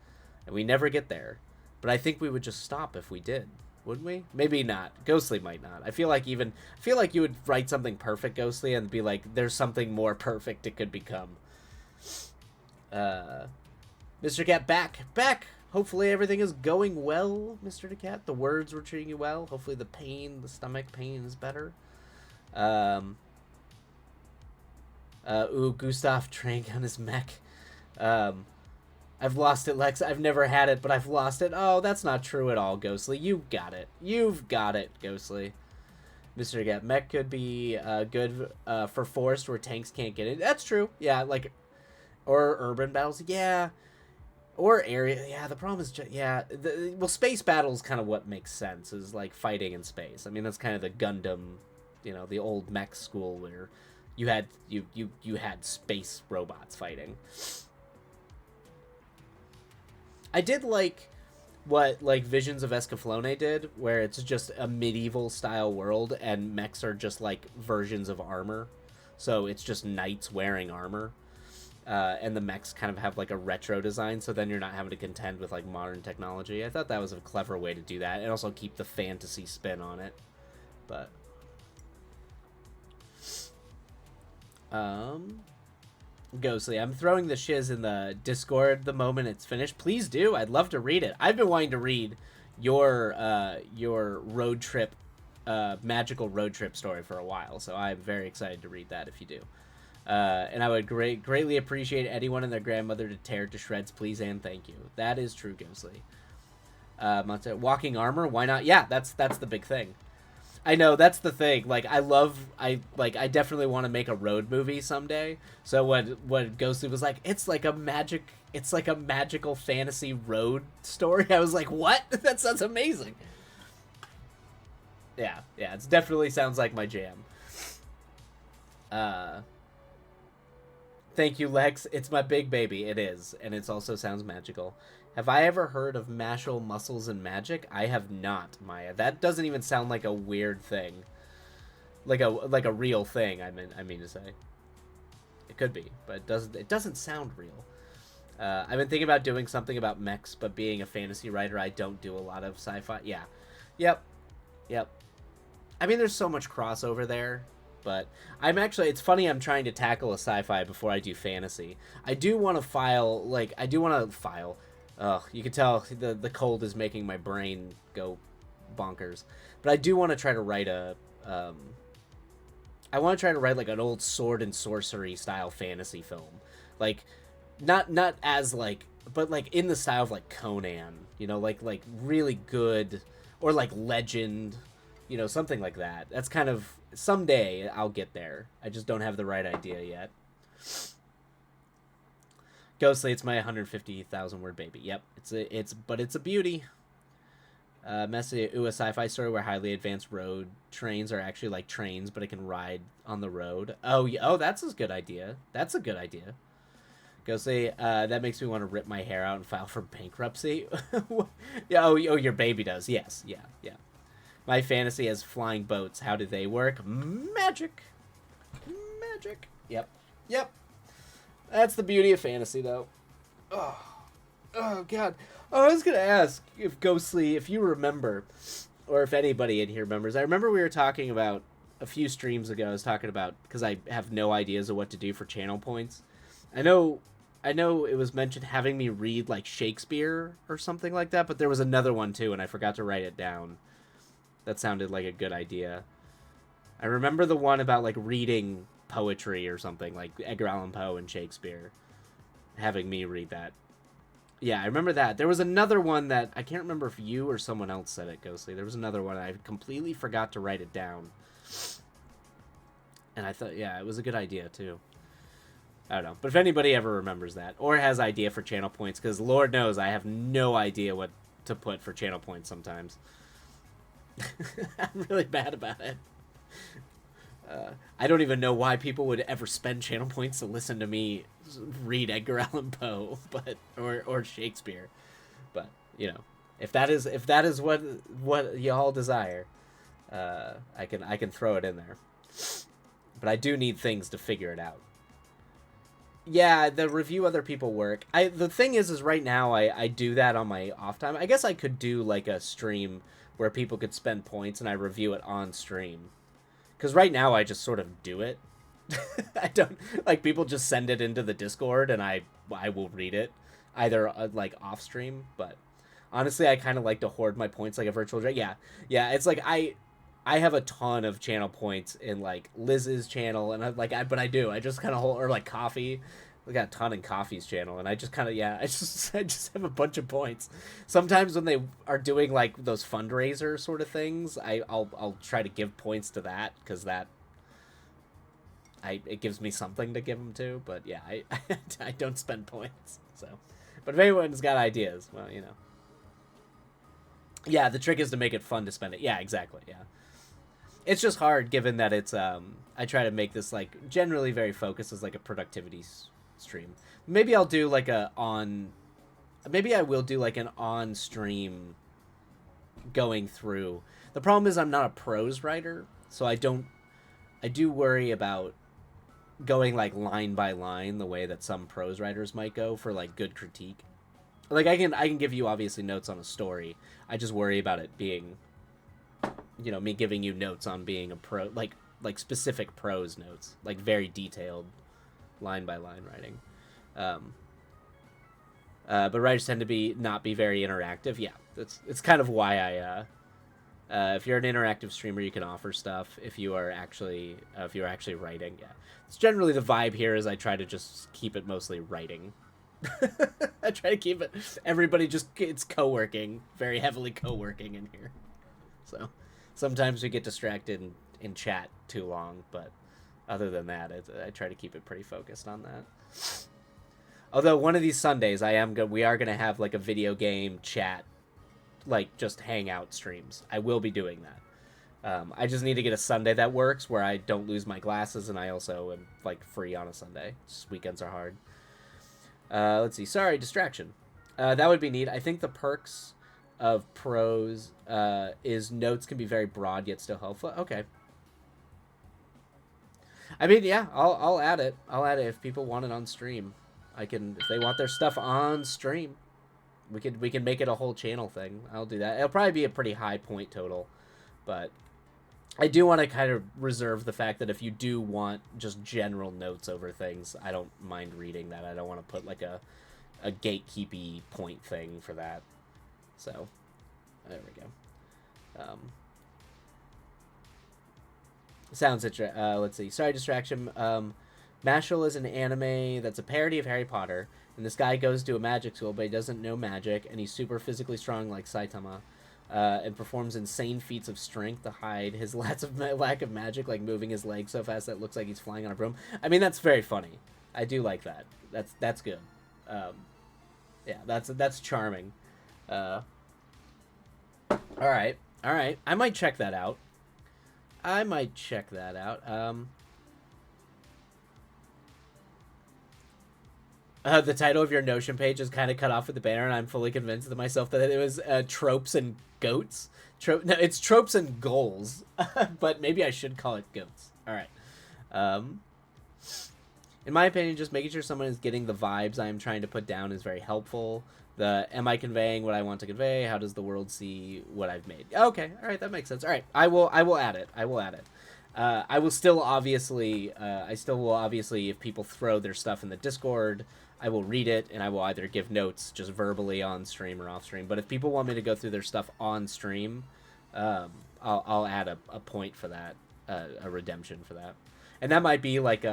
And we never get there. But I think we would just stop if we did. Wouldn't we? Maybe not. Ghostly might not. I feel like you would write something perfect, Ghostly, and be like, there's something more perfect it could become. Mr. Cat, back. Hopefully everything is going well, Mr. Cat. The words were treating you well. Hopefully the stomach pain is better. Gustav drank on his mech. I've lost it, Lex. I've never had it, but I've lost it. Oh, that's not true at all, Ghostly. You've got it, Ghostly. Mr. Cat, mech could be good for forest where tanks can't get in. That's true. Yeah, or urban battles, yeah. Or area, yeah, the problem is, space battles kind of what makes sense, is, fighting in space. I mean, that's kind of the Gundam, the old mech school where you had space robots fighting. I did like what, Visions of Escaflowne did, where it's just a medieval-style world, and mechs are just, versions of armor. So it's just knights wearing armor. And the mechs kind of have a retro design, so then you're not having to contend with modern technology. I thought that was a clever way to do that, and also keep the fantasy spin on it. But Ghostly, I'm throwing the shiz in the Discord the moment it's finished. Please do. I'd love to read it. I've been wanting to read your road trip, magical road trip story for a while, so I'm very excited to read that if you do. And I would greatly appreciate anyone and their grandmother to tear it to shreds, please and thank you. That is true, Ghostly. Walking armor, why not? Yeah, that's the big thing. I know, that's the thing. Like, I definitely want to make a road movie someday. So when Ghostly was like, it's like a magical fantasy road story, I was like, what? That sounds amazing. Yeah, it definitely sounds like my jam. Thank you, Lex. It's my big baby. It is, and it also sounds magical. Have I ever heard of Mashal Muscles and Magic? I have not, Maya. That doesn't even sound like a weird thing. Like a real thing, I mean to say. It could be, but it doesn't sound real. I've been thinking about doing something about mechs, but being a fantasy writer, I don't do a lot of sci-fi. Yeah. Yep. I mean, there's so much crossover there, but it's funny, I'm trying to tackle a sci-fi before I do fantasy. I do want to file. You can tell the cold is making my brain go bonkers. But I do want to try to write I want to try to write like an old sword and sorcery style fantasy film, like not as like, but like in the style of like Conan, like really good, or like Legend, something like that. That's kind of, someday I'll get there. I just don't have the right idea yet. Ghostly, it's my 150,000 word baby. Yep, it's a beauty. Messy, a sci-fi story where highly advanced road trains are actually like trains, but it can ride on the road. Oh, that's a good idea. That's a good idea. Ghostly, that makes me want to rip my hair out and file for bankruptcy. Yeah. Oh, your baby does. Yes. Yeah. My fantasy has flying boats. How do they work? Magic. Yep. That's the beauty of fantasy, though. Oh God. Oh, I was gonna ask if Ghostly, if you remember, or if anybody in here remembers. I remember we were talking about a few streams ago. I was talking about, because I have no ideas of what to do for channel points. I know it was mentioned having me read like Shakespeare or something like that, but there was another one too, and I forgot to write it down. That sounded like a good idea. I remember the one about like reading poetry or something, like Edgar Allan Poe and Shakespeare, having me read that. Yeah, I remember that. There was another one that I can't remember if you or someone else said it, Ghostly. There was another one I completely forgot to write it down. And I thought, yeah, it was a good idea too. I don't know. But if anybody ever remembers that, or has idea for channel points, because Lord knows I have no idea what to put for channel points sometimes. I'm really bad about it. I don't even know why people would ever spend channel points to listen to me read Edgar Allan Poe, or Shakespeare. But if that is what y'all desire, I can throw it in there. But I do need things to figure it out. Yeah, the review other people work. The thing is right now I do that on my off time. I guess I could do like a stream where people could spend points and I review it on stream. Because right now I just sort of do it. I don't, like, people just send it into the Discord and I will read it, either like off stream. But honestly, I kind of like to hoard my points like a virtual dragon. Yeah. It's like I have a ton of channel points in like Liz's channel, and but I do. I just kind of hold, or like Coffee. We got a ton in Coffee's channel, and I just kind of I just have a bunch of points. Sometimes when they are doing like those fundraiser sort of things, I'll try to give points to that, because it gives me something to give them to. But yeah, I don't spend points. So, but if anyone's got ideas, well, yeah, the trick is to make it fun to spend it. Yeah, exactly. Yeah. It's just hard given that it's I try to make this like generally very focused as like a productivity stream. Maybe I will do like an on stream going through. The problem is I'm not a prose writer, so I do worry about going like line by line the way that some prose writers might go for like good critique. Like I can give you obviously notes on a story. I just worry about it being, me giving you notes on being a pro, like specific prose notes, like very detailed line by line writing. But writers tend to not be very interactive. Yeah, it's kind of why If you're an interactive streamer, you can offer stuff. If you're actually writing, yeah, it's generally the vibe here. Is I try to just keep it mostly writing. I try to keep it everybody just it's co-working, very heavily co-working in here. So sometimes we get distracted in chat too long, but other than that, I try to keep it pretty focused on that. Although one of these Sundays, we are gonna have like a video game chat, like just hangout streams. I will be doing that. I just need to get a Sunday that works where I don't lose my glasses and I also am like free on a Sunday. Just weekends are hard. Let's see. Sorry, distraction. That would be neat. I think the perks of pros is notes can be very broad yet still helpful. Okay. I mean, yeah, I'll add it. I'll add it if people want it on stream. I can if they want their stuff on stream. We can make it a whole channel thing. I'll do that. It'll probably be a pretty high point total, but I do want to kind of reserve the fact that if you do want just general notes over things, I don't mind reading that. I don't want to put like a gatekeepy point thing for that. So there we go. Sounds interesting. Let's see. Sorry, distraction. Mashle is an anime that's a parody of Harry Potter, and this guy goes to a magic school, but he doesn't know magic, and he's super physically strong like Saitama, and performs insane feats of strength to hide his lack of magic, like moving his legs so fast that it looks like he's flying on a broom. I mean, that's very funny. I do like that. That's good. Yeah, that's charming. All right. I might check that out. The title of your Notion page is kind of cut off with the banner, and I'm fully convinced to myself that it was tropes and goats. No, it's tropes and goals, but maybe I should call it goats. All right. In my opinion, just making sure someone is getting the vibes I am trying to put down is very helpful. Am I conveying what I want to convey? How does the world see what I've made? Okay, all right, that makes sense. All right, I will add it. I will still obviously, if people throw their stuff in the Discord, I will read it, and I will either give notes just verbally on stream or off stream. But if people want me to go through their stuff on stream, I'll add a point for that, a redemption for that. And that might be like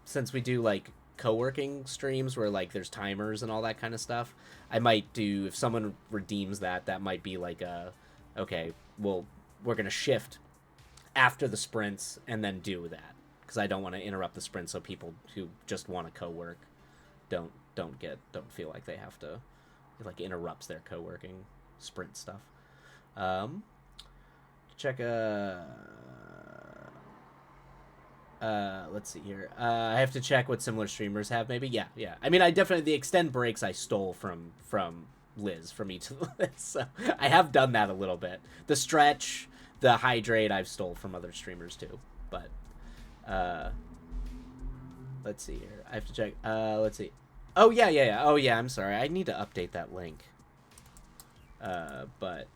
since we do like co-working streams where like there's timers and all that kind of stuff, I might do, if someone redeems that might be like okay, well, we're gonna shift after the sprints and then do that, because I don't want to interrupt the sprint, so people who just want to co-work don't feel like they have to, it like interrupts their co-working sprint stuff. Check let's see here. I have to check what similar streamers have. Maybe, yeah. I mean, I definitely, the extend breaks I stole from Liz, from each of the lists. So I have done that a little bit. The stretch, the hydrate, I've stole from other streamers too. But let's see here. I have to check. Let's see. Oh yeah. Oh yeah. I'm sorry. I need to update that link. But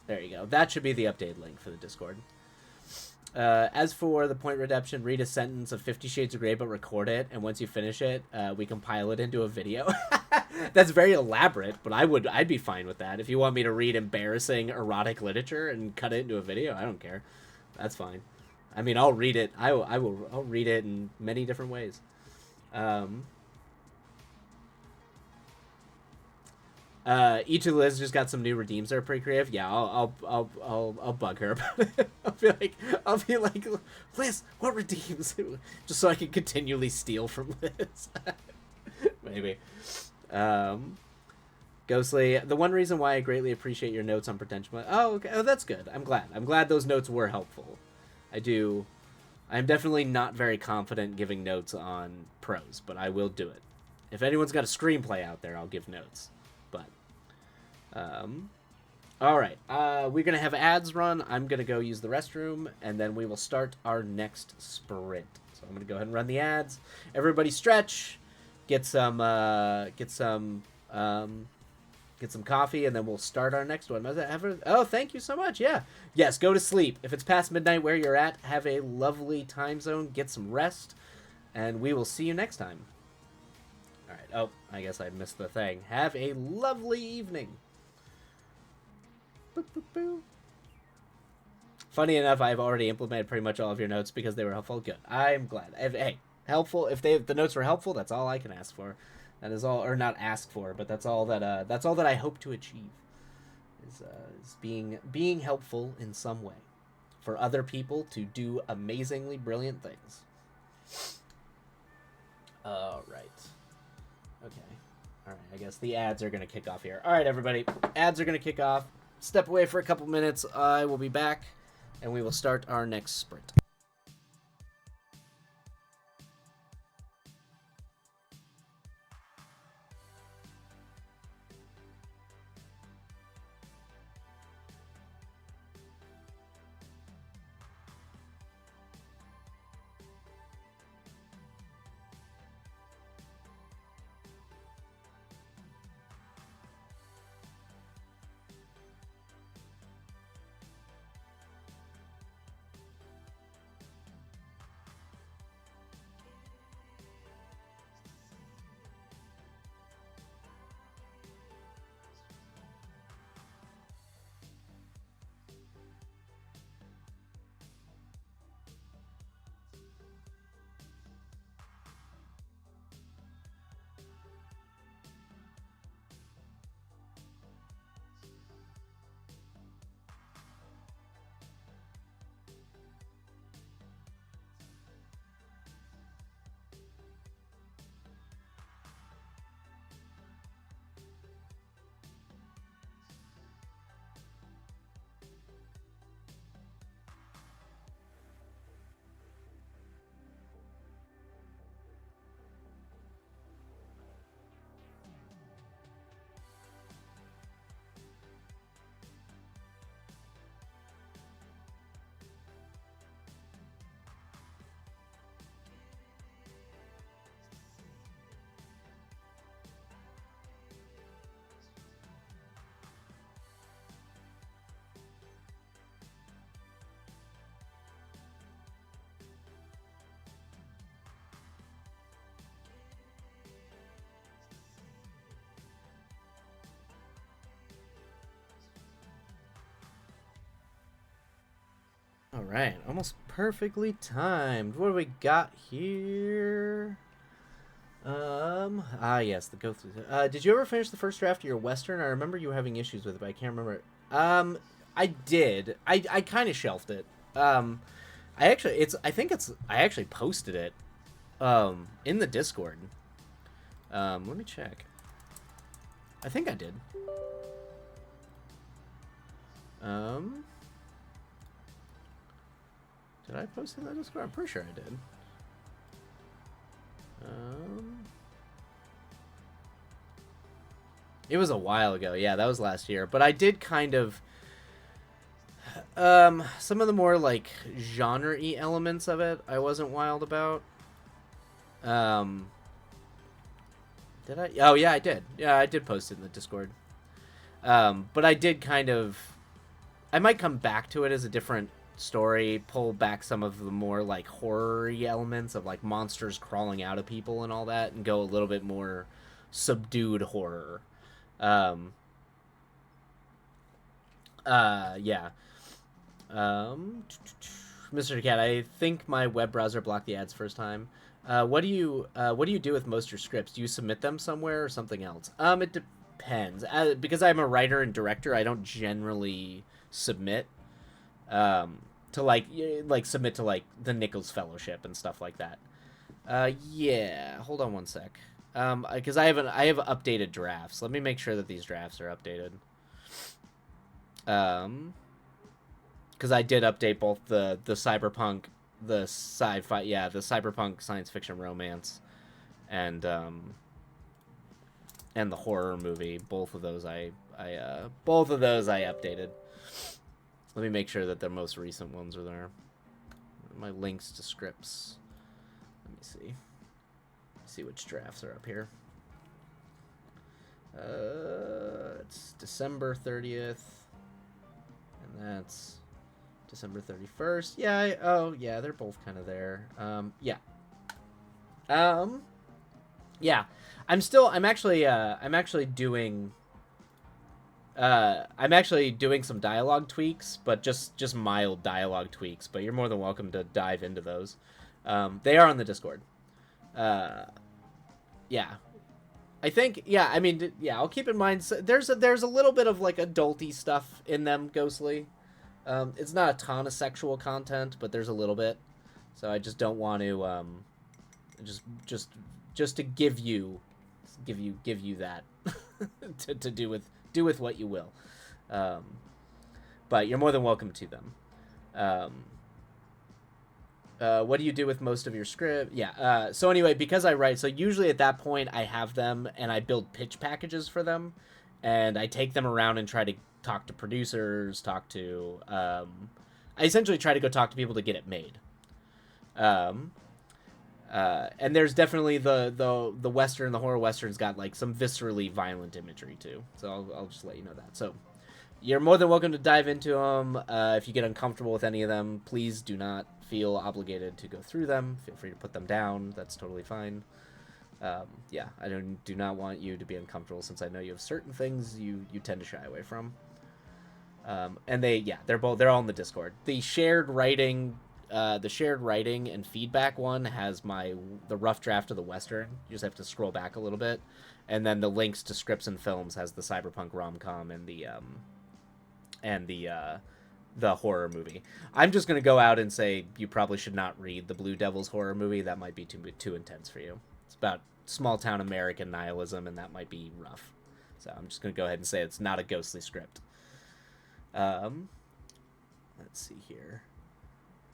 there you go. That should be the updated link for the Discord. As for the point redemption, read a sentence of 50 Shades of Grey, but record it, and once you finish it, we compile it into a video. That's very elaborate, but I'd be fine with that. If you want me to read embarrassing erotic literature and cut it into a video, I don't care. That's fine. I mean, I'll read it. I'll read it in many different ways. Each of Liz just got some new redeems that are pretty creative. Yeah, I'll bug her about it. I'll be like, Liz, what redeems? Just so I can continually steal from Liz. Maybe. Ghostly, the one reason why I greatly appreciate your notes on pretension. Oh, okay. Oh, that's good. I'm glad those notes were helpful. I'm definitely not very confident giving notes on pros, but I will do it. If anyone's got a screenplay out there, I'll give notes. But all right, we're gonna have ads run. I'm gonna go use the restroom, and then we will start our next sprint. So I'm gonna go ahead and run the ads. Everybody stretch, get some coffee, and then we'll start our next one. Oh, thank you so much. Yeah, yes, go to sleep. If it's past midnight where you're at, have a lovely time zone, get some rest, and we will see you next time. All right. Oh, I guess I missed the thing. Have a lovely evening. Boop, boop, boop. Funny enough, I've already implemented pretty much all of your notes because they were helpful. Good. I'm glad. Hey, helpful. If the notes were helpful, that's all I can ask for. That is all, or not ask for, but that's all that I hope to achieve. Is being helpful in some way for other people to do amazingly brilliant things. All right. Okay. All right. I guess the ads are gonna kick off here. All right, everybody. Ads are gonna kick off. Step away for a couple minutes. I will be back, and we will start our next sprint. All right, almost perfectly timed. What do we got here? Yes, the go through. Did you ever finish the first draft of your Western? I remember you having issues with it, but I can't remember. I did. I kind of shelved it. I actually posted it, in the Discord. Let me check. I think I did. Did I post it in the Discord? I'm pretty sure I did. It was a while ago. Yeah, that was last year. But I did kind of... some of the more, like, genre-y elements of it I wasn't wild about. Did I? Oh, yeah, I did. Yeah, I did post it in the Discord. But I did kind of... I might come back to it as a different story, pull back some of the more, like, horror-y elements of, like, monsters crawling out of people and all that, and go a little bit more subdued horror. Yeah. Mr. Cat, I think my web browser blocked the ads first time. What do you do with most of your scripts? Do you submit them somewhere or something else? It depends. Because I'm a writer and director, I don't generally submit to like submit to like the Nichols Fellowship and stuff like that. Yeah. Hold on one sec. Because I have updated drafts. Let me make sure that these drafts are updated. Because I did update both the cyberpunk, the sci-fi, the cyberpunk science fiction romance, and the horror movie. Both of those I updated. Let me make sure that the most recent ones are there. My links to scripts. Let me see. See which drafts are up here. It's December 30th, and that's December 31st. Yeah, yeah, they're both kind of there. Yeah. Yeah. I'm actually doing I'm actually doing some dialogue tweaks, but just mild dialogue tweaks. But you're more than welcome to dive into those. They are on the Discord. Uh, yeah, I think. Yeah, I mean, yeah. I'll keep in mind there's a little bit of like adulty stuff in them, Ghostly. It's not a ton of sexual content, but there's a little bit. So I just don't want to just just to give you that to do with what you will. Um, but you're more than welcome to them. Um, what do you do with most of your script? Yeah. So anyway, because I write, so usually at that point I have them and I build pitch packages for them, and I take them around and try to talk to producers, talk to. I essentially try to go talk to people to get it made. Um, and there's definitely the western, the horror western's got like some viscerally violent imagery too. So I'll just let you know that. So you're more than welcome to dive into them. If you get uncomfortable with any of them, please do not feel obligated to go through them. Feel free to put them down. That's totally fine. Yeah, I do not want you to be uncomfortable since I know you have certain things you tend to shy away from. And they're all in the Discord. The shared writing and feedback one has the rough draft of the Western. You just have to scroll back a little bit, and then the links to scripts and films has the cyberpunk rom-com and the horror movie. I'm just gonna go out and say you probably should not read the Blue Devils horror movie. That might be too intense for you. It's about small town American nihilism, and that might be rough. So I'm just gonna go ahead and say it's not a ghostly script. Let's see here.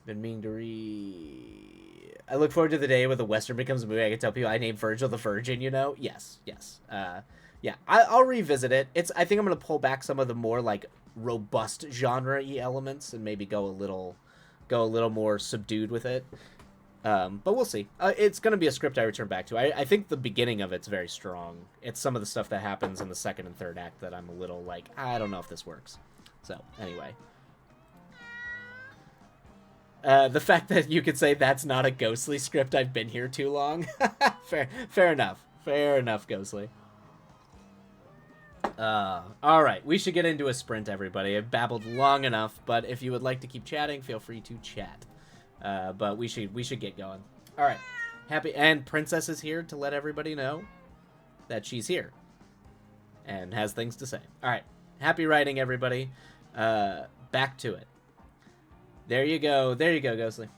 Been meaning to read. I look forward to the day where the Western becomes a movie. I can tell people I named Virgil the Virgin. You know, yes. Yeah, I'll revisit it. I think I'm gonna pull back some of the more like robust genre-y elements and maybe go a little more subdued with it. But we'll see. It's gonna be a script I return back to. I think the beginning of it's very strong. It's some of the stuff that happens in the second and third act that I'm a little like, I don't know if this works. So anyway. The fact that you could say that's not a ghostly script, I've been here too long. Fair enough. Fair enough, Ghostly. All right, we should get into a sprint, everybody. I've babbled long enough, but if you would like to keep chatting, feel free to chat. But we should get going. All right, happy, and Princess is here to let everybody know that she's here and has things to say. All right, happy writing, everybody. Back to it. There you go, Ghostly.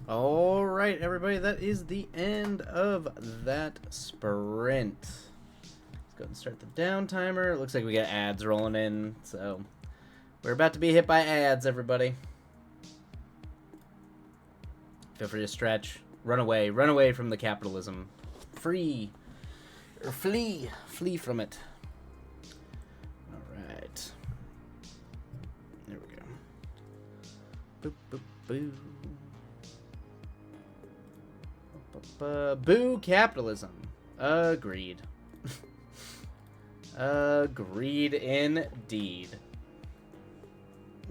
All right, everybody, that is the end of that sprint. Let's go and start the down timer. It looks like we got ads rolling in, so we're about to be hit by ads, everybody. Feel free to stretch. Run away from the capitalism. Flee from it. All right. There we go. Boop, boop, boo. Boo capitalism. Agreed. Agreed indeed.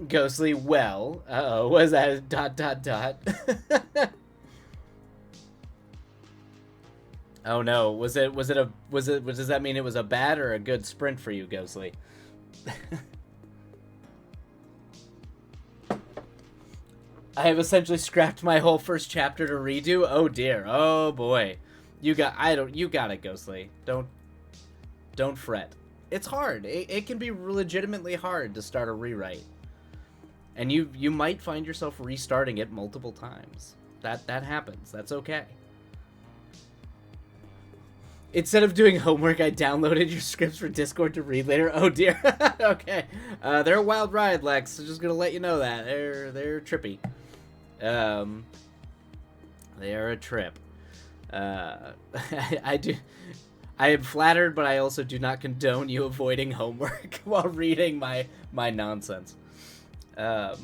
Ghostly, well. Uh-oh, was that ... Oh no, does that mean it was a bad or a good sprint for you, Ghostly? I have essentially scrapped my whole first chapter to redo. Oh dear. Oh boy. You got it, Ghostly. Don't fret. It's hard. It can be legitimately hard to start a rewrite. And you might find yourself restarting it multiple times. That happens. That's okay. Instead of doing homework, I downloaded your scripts for Discord to read later. Oh dear. Okay. They're a wild ride, Lex. So just gonna let you know that. They're trippy. They are a trip. I am flattered, but I also do not condone you avoiding homework while reading my nonsense. I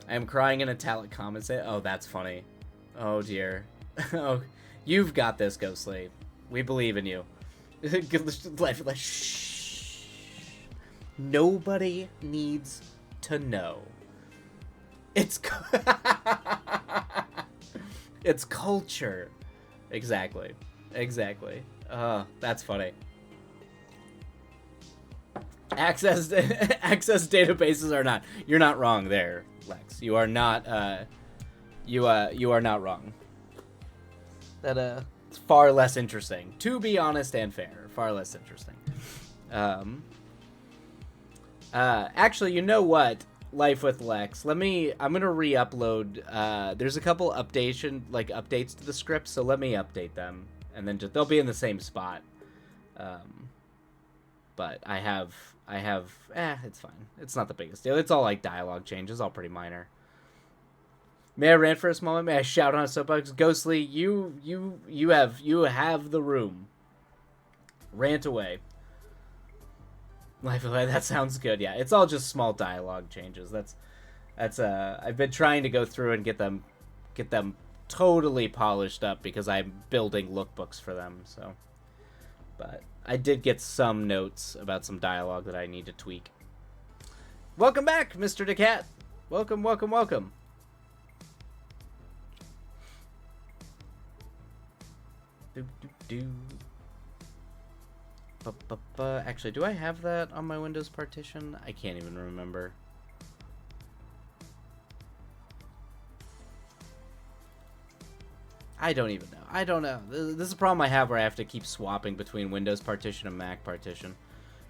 am crying in italic comments. Oh, that's funny. Oh dear. Oh, you've got this, Ghostly. We believe in you. Shh. Nobody needs to know. It's it's culture. Exactly. That's funny. Access databases are not. You're not wrong there, Lex. You are not. You are not wrong. That it's far less interesting. To be honest and fair, far less interesting. Actually, you know what? Life with Lex. I'm gonna re-upload. There's a couple updates to the script, so let me update them, and then they'll be in the same spot. But I have. It's fine. It's not the biggest deal. It's all like dialogue changes, all pretty minor. May I rant for a moment? May I shout on a soapbox? Ghostly, you have the room. Rant away. Life of Life, that sounds good. Yeah, it's all just small dialogue changes. That's I've been trying to go through and get them totally polished up because I'm building lookbooks for them. So, but I did get some notes about some dialogue that I need to tweak. Welcome back, Mr. DeCat. Welcome. Actually, do I have that on my Windows partition? I can't even remember. I don't even know. I don't know. This is a problem I have where I have to keep swapping between Windows partition and Mac partition.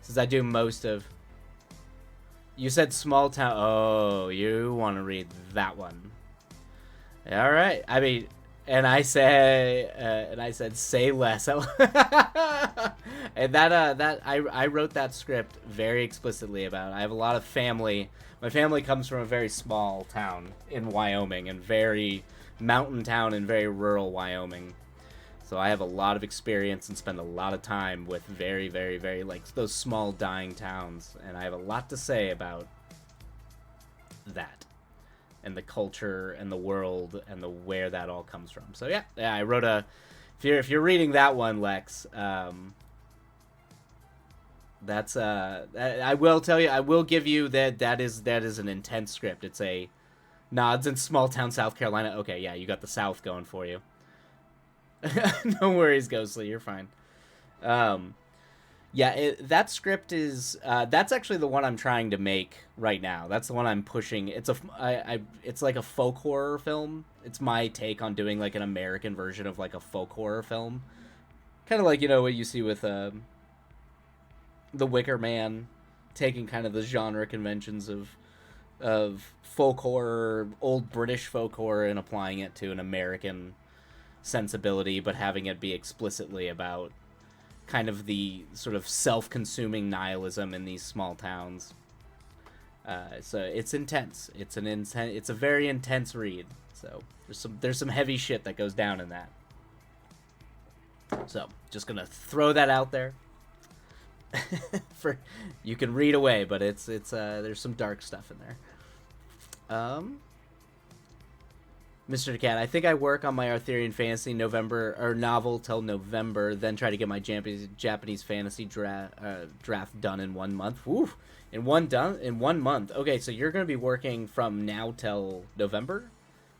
Since I do most of... You said small town... Oh, you want to read that one. Alright. I mean... And I said, say less. And I wrote that script very explicitly about it. I have a lot of family. My family comes from a very small town in Wyoming, and very mountain town in very rural Wyoming. So I have a lot of experience and spend a lot of time with very, very, very, like, those small dying towns. And I have a lot to say about that. And the culture and the world and where that all comes from. So yeah, I wrote a. If you're reading that one, Lex, that's I will tell you. I will give you that is an intense script. It's a nods in small town South Carolina. Okay, yeah, you got the South going for you. No worries, Ghostly. You're fine. Yeah, that script is that's actually the one I'm trying to make right now. That's the one I'm pushing. It's it's like a folk horror film. It's my take on doing like an American version of like a folk horror film, kind of like, you know, what you see with The Wicker Man, taking kind of the genre conventions of folklore, old British folklore, and applying it to an American sensibility, but having it be explicitly about kind of the sort of self-consuming nihilism in these small towns. So it's intense. It's a very intense read. So there's some heavy shit that goes down in that. So just gonna throw that out there. For you can read away, but it's there's some dark stuff in there. Mr. Cat, I think I work on my Arthurian fantasy novel till November, then try to get my Japanese fantasy draft done in 1 month. Woo! In 1 month. Okay, so you're gonna be working from now till November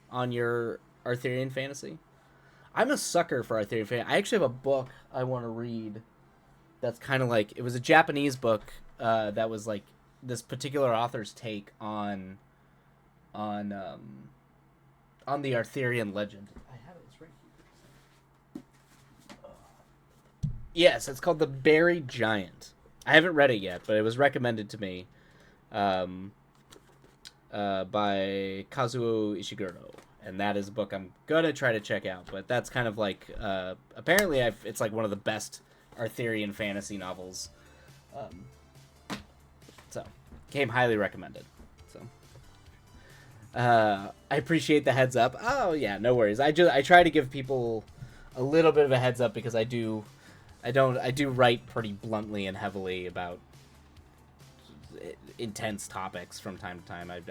on your Arthurian fantasy. I'm a sucker for Arthurian fantasy. I actually have a book I want to read. That's kind of like, it was a Japanese book that was like this particular author's take on the Arthurian legend. I have it. It's right here. Yes, it's called The Buried Giant. I haven't read it yet, but it was recommended to me by Kazuo Ishiguro. And that is a book I'm going to try to check out. But that's kind of like, apparently it's like one of the best Arthurian fantasy novels. So, came highly recommended. So, I appreciate the heads up. Oh yeah, no worries. I try to give people a little bit of a heads up because I do write pretty bluntly and heavily about intense topics from time to time. I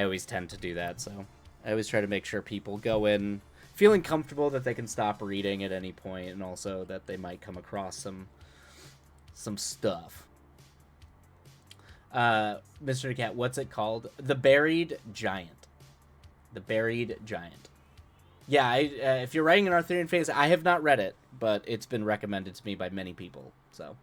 always tend to do that. So I always try to make sure people go in feeling comfortable that they can stop reading at any point, and also that they might come across some stuff. Mr. Cat, what's it called? The Buried Giant. The Buried Giant. Yeah, if you're writing an Arthurian fantasy, I have not read it, but it's been recommended to me by many people. So,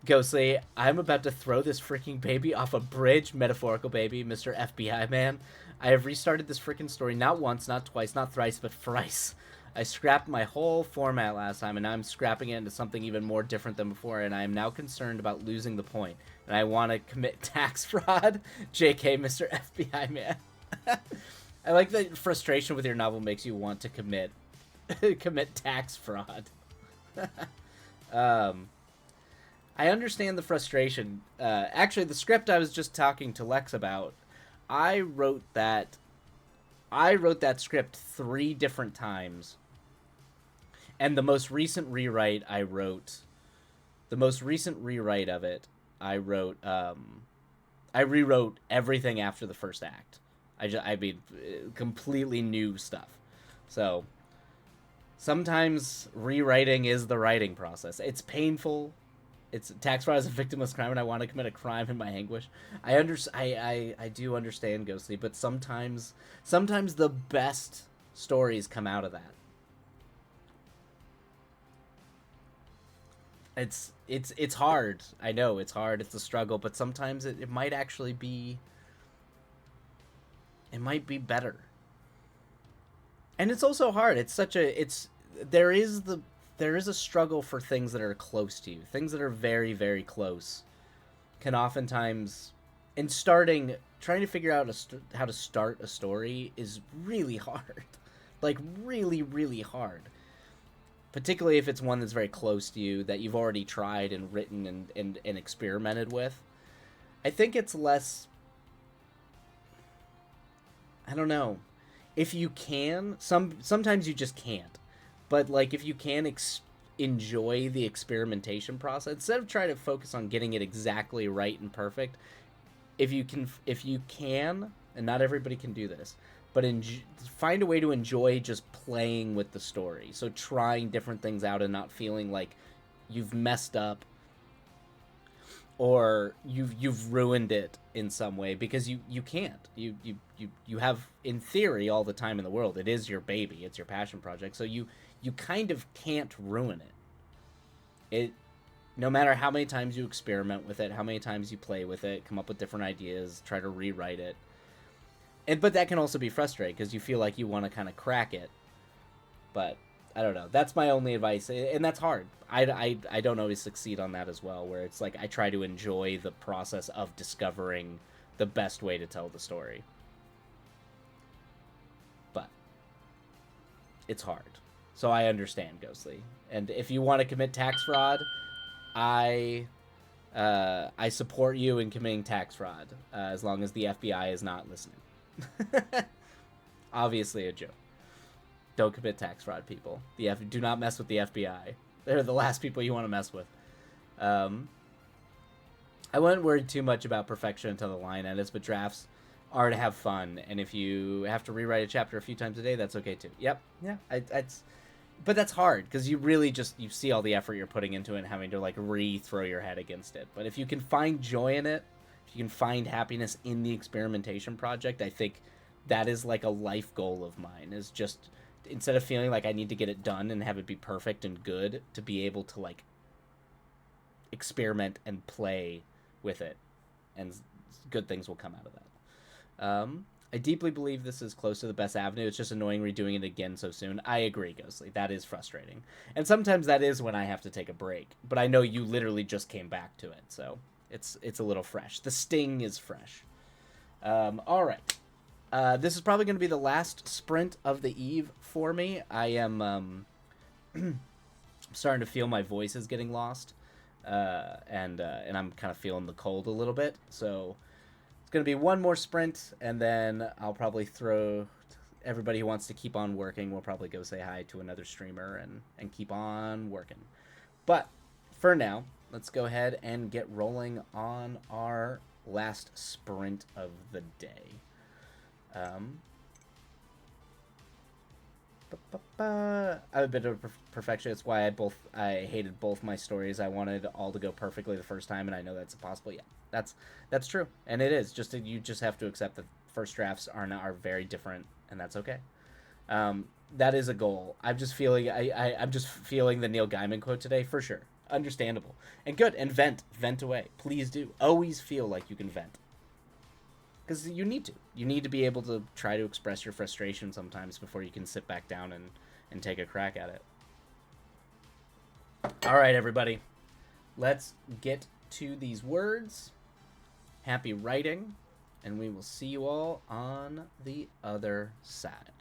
Ghostly, I'm about to throw this freaking baby off a bridge, metaphorical baby, Mr. FBI man. I have restarted this freaking story not once, not twice, not thrice, but thrice. I scrapped my whole format last time, and now I'm scrapping it into something even more different than before, and I am now concerned about losing the point, and I want to commit tax fraud. JK, Mr. FBI man. I like that frustration with your novel makes you want to commit tax fraud. I understand the frustration. Actually, the script I was just talking to Lex about, I wrote that script 3 different times. And the most recent rewrite of it, I rewrote everything after the first act. I mean, completely new stuff. So, sometimes rewriting is the writing process. It's painful. It's tax fraud is a victimless crime, and I want to commit a crime in my anguish. I do understand, Ghostly, but sometimes the best stories come out of that. It's hard. I know it's hard. It's a struggle, but sometimes it might actually be. It might be better. And it's also hard. There is a struggle for things that are close to you. Things that are very, very close can oftentimes, trying to figure out how to start a story is really hard. Like, really, really hard. Particularly if it's one that's very close to you, that you've already tried and written and experimented with. I think it's less... I don't know. If you can, sometimes you just can't. But, like, if you can enjoy the experimentation process, instead of trying to focus on getting it exactly right and perfect, if you can, and not everybody can do this, but find a way to enjoy just playing with the story. So trying different things out and not feeling like you've messed up or you've ruined it in some way, because you can't. You have, in theory, all the time in the world. It is your baby. It's your passion project. So you kind of can't ruin it. No matter how many times you experiment with it, how many times you play with it, come up with different ideas, try to rewrite it. But that can also be frustrating because you feel like you want to kind of crack it. But I don't know. That's my only advice, and that's hard. I don't always succeed on that as well, where it's like I try to enjoy the process of discovering the best way to tell the story. But it's hard. So I understand, Ghostly. And if you want to commit tax fraud, I I support you in committing tax fraud as long as the FBI is not listening. Obviously a joke. Don't commit tax fraud, people. Do not mess with the FBI. They're the last people you want to mess with. I wouldn't worry too much about perfection until the line edits, but drafts are to have fun, and if you have to rewrite a chapter a few times a day, that's okay too. Yep, yeah, but that's hard because you really you see all the effort you're putting into it and having to like re-throw your head against it. But if you can find joy in it, if you can find happiness in the experimentation project, I think that is like a life goal of mine, is just instead of feeling like I need to get it done and have it be perfect and good, to be able to like experiment and play with it, and good things will come out of that. I deeply believe this is close to the best avenue. It's just annoying redoing it again so soon. I agree, Ghostly. That is frustrating. And sometimes that is when I have to take a break. But I know you literally just came back to it, so it's a little fresh. The sting is fresh. All right. This is probably going to be the last sprint of the eve for me. I am starting to feel my voice is getting lost. And I'm kind of feeling the cold a little bit. So it's going to be one more sprint, and then I'll probably throw everybody who wants to keep on working. We'll probably go say hi to another streamer and keep on working. But for now, let's go ahead and get rolling on our last sprint of the day. I'm a bit of a perfectionist. Why I hated both my stories. I wanted all to go perfectly the first time, and I know that's impossible. Yeah, that's true, and it is. You just have to accept that first drafts are very different, and that's okay. That is a goal. I'm just feeling I'm just feeling the Neil Gaiman quote today for sure. Understandable and good. And vent away. Please do. Always feel like you can vent. Because you need to. You need to be able to try to express your frustration sometimes before you can sit back down and take a crack at it. All right, everybody. Let's get to these words. Happy writing. And we will see you all on the other side.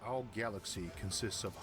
Our galaxy consists of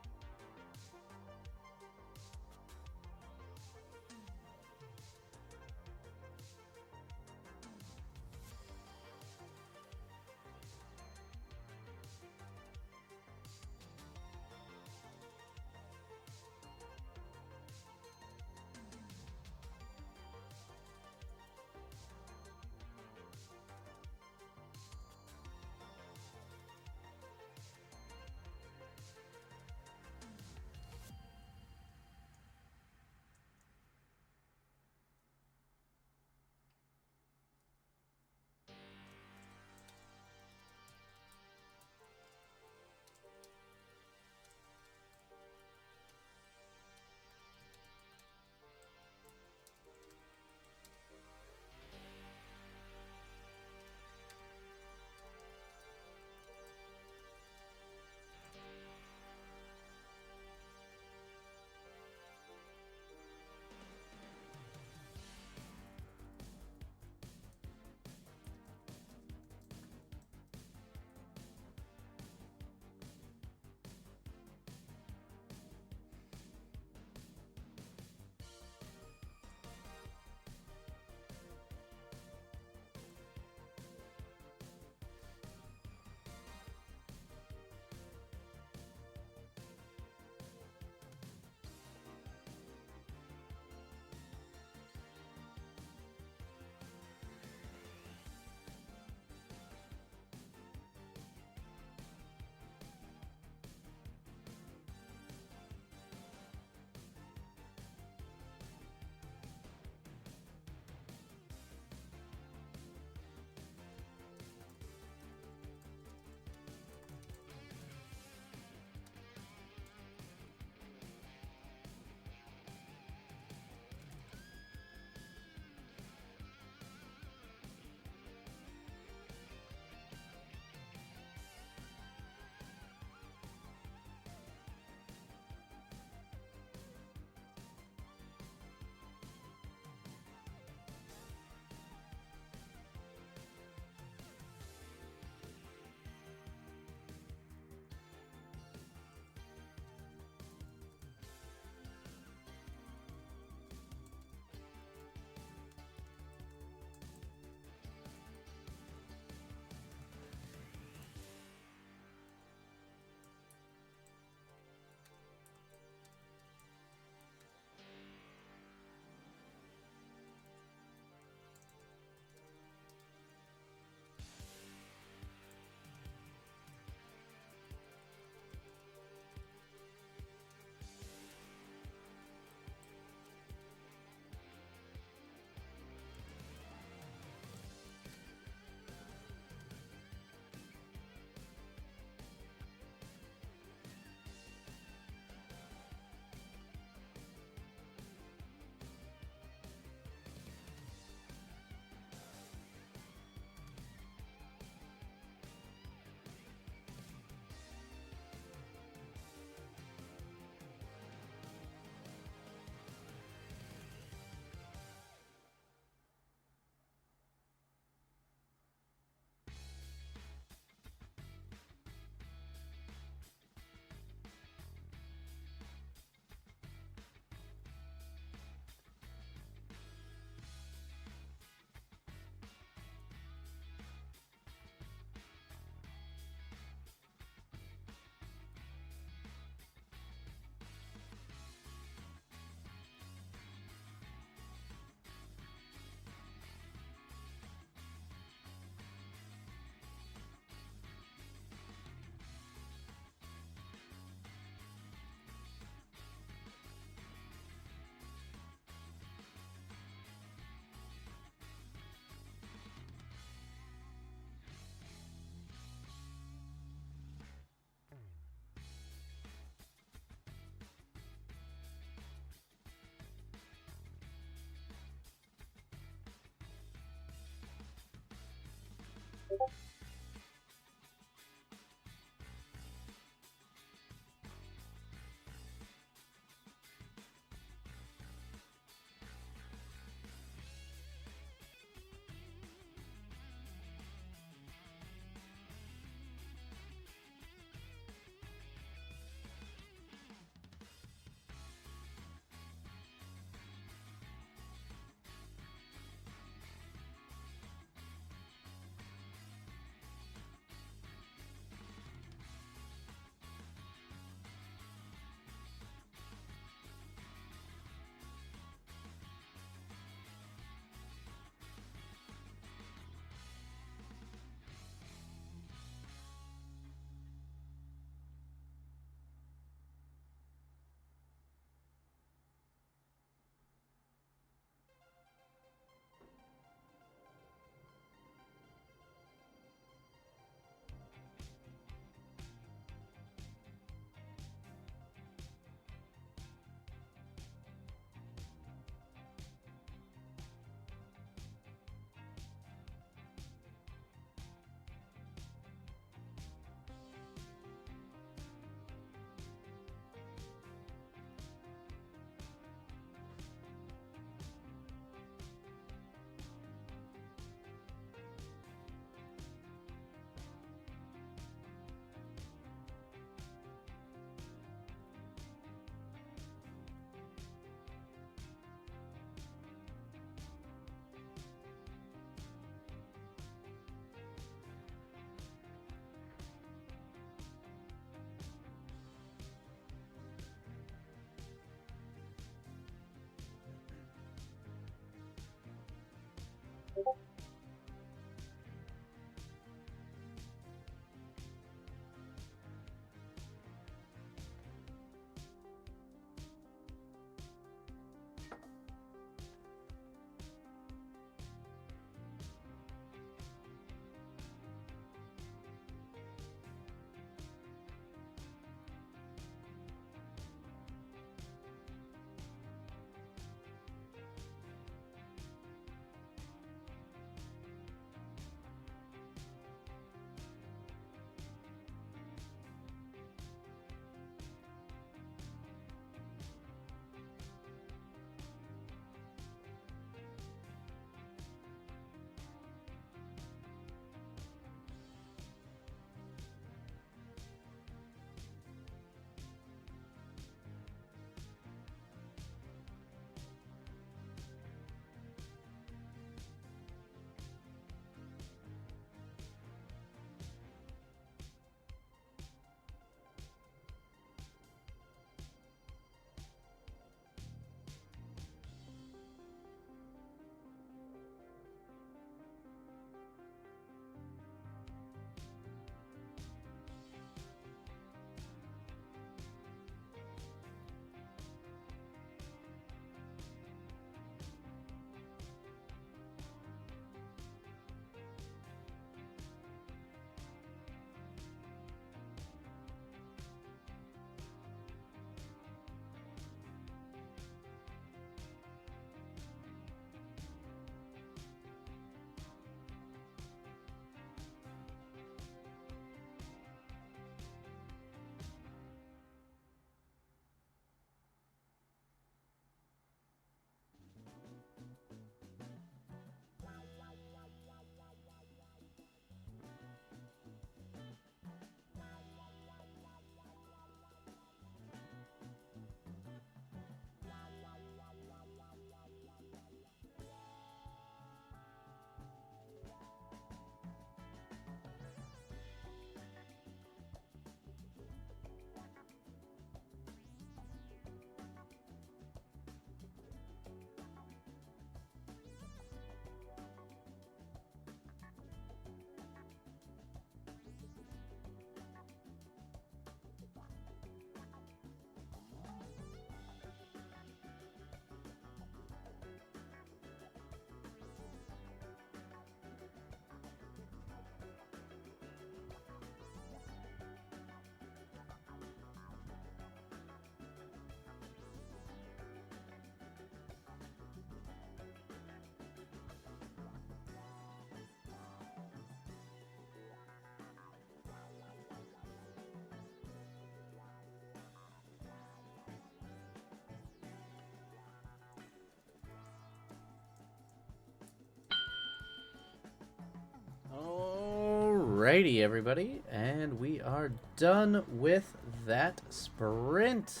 Alrighty, everybody, and we are done with that sprint.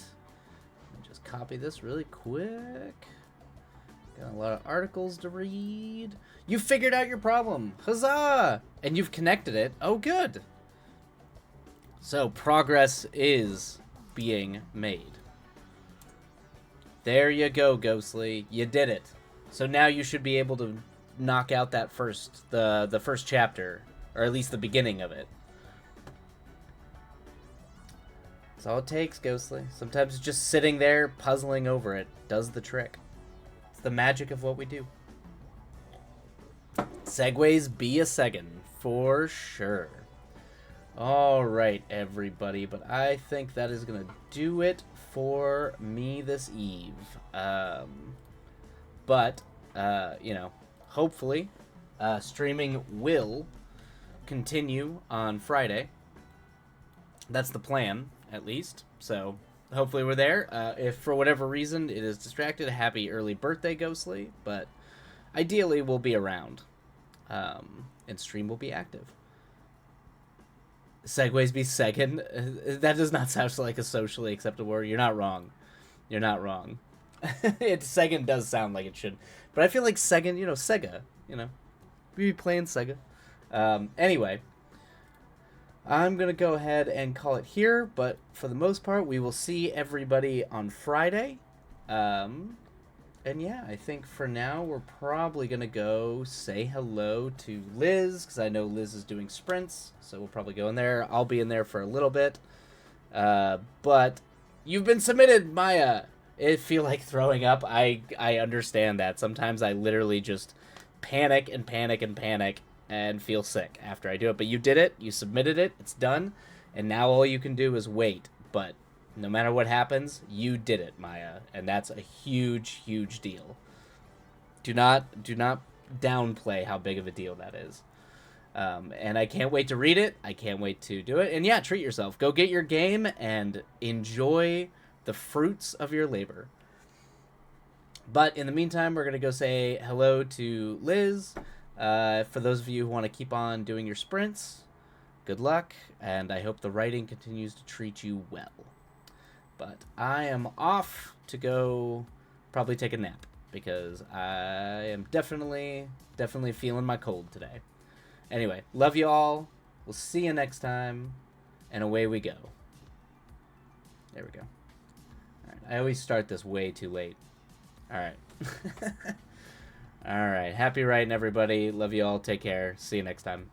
Let me just copy this really quick. Got a lot of articles to read. You figured out your problem. Huzzah! And you've connected it. Oh, good. So, progress is being made. There you go, Ghostly. You did it. So now you should be able to knock out that the first chapter, or at least the beginning of it. That's all it takes, Ghostly. Sometimes just sitting there puzzling over it does the trick. It's the magic of what we do. Segways be a second, for sure. Alright, everybody, but I think that is going to do it for me this eve. But, you know, hopefully, streaming will continue on Friday. That's the plan, at least. So, hopefully we're there. If for whatever reason it is distracted, happy early birthday, Ghostly. But ideally, we'll be around. And stream will be active. Segways be second. That does not sound like a socially acceptable word. You're not wrong. You're not wrong. Second does sound like it should. But I feel like second, you know, Sega. You know, we be playing Sega. Anyway, I'm going to go ahead and call it here. But for the most part, we will see everybody on Friday. And yeah, I think for now we're probably going to go say hello to Liz, because I know Liz is doing sprints, so we'll probably go in there. I'll be in there for a little bit. But you've been submitted, Maya. It feel like throwing up. I understand that. Sometimes I literally just panic and panic and panic and feel sick after I do it. But you did it. You submitted it. It's done. And now all you can do is wait. But no matter what happens, you did it, Maya, and that's a huge, huge deal. Do not downplay how big of a deal that is. And I can't wait to read it. I can't wait to do it. And yeah, treat yourself. Go get your game and enjoy the fruits of your labor. But in the meantime, we're going to go say hello to Liz. For those of you who want to keep on doing your sprints, good luck. And I hope the writing continues to treat you well. But I am off to go probably take a nap because I am definitely feeling my cold today. Anyway, love you all. We'll see you next time. And away we go. There we go. All right. I always start this way too late. All right. All right. Happy writing, everybody. Love you all. Take care. See you next time.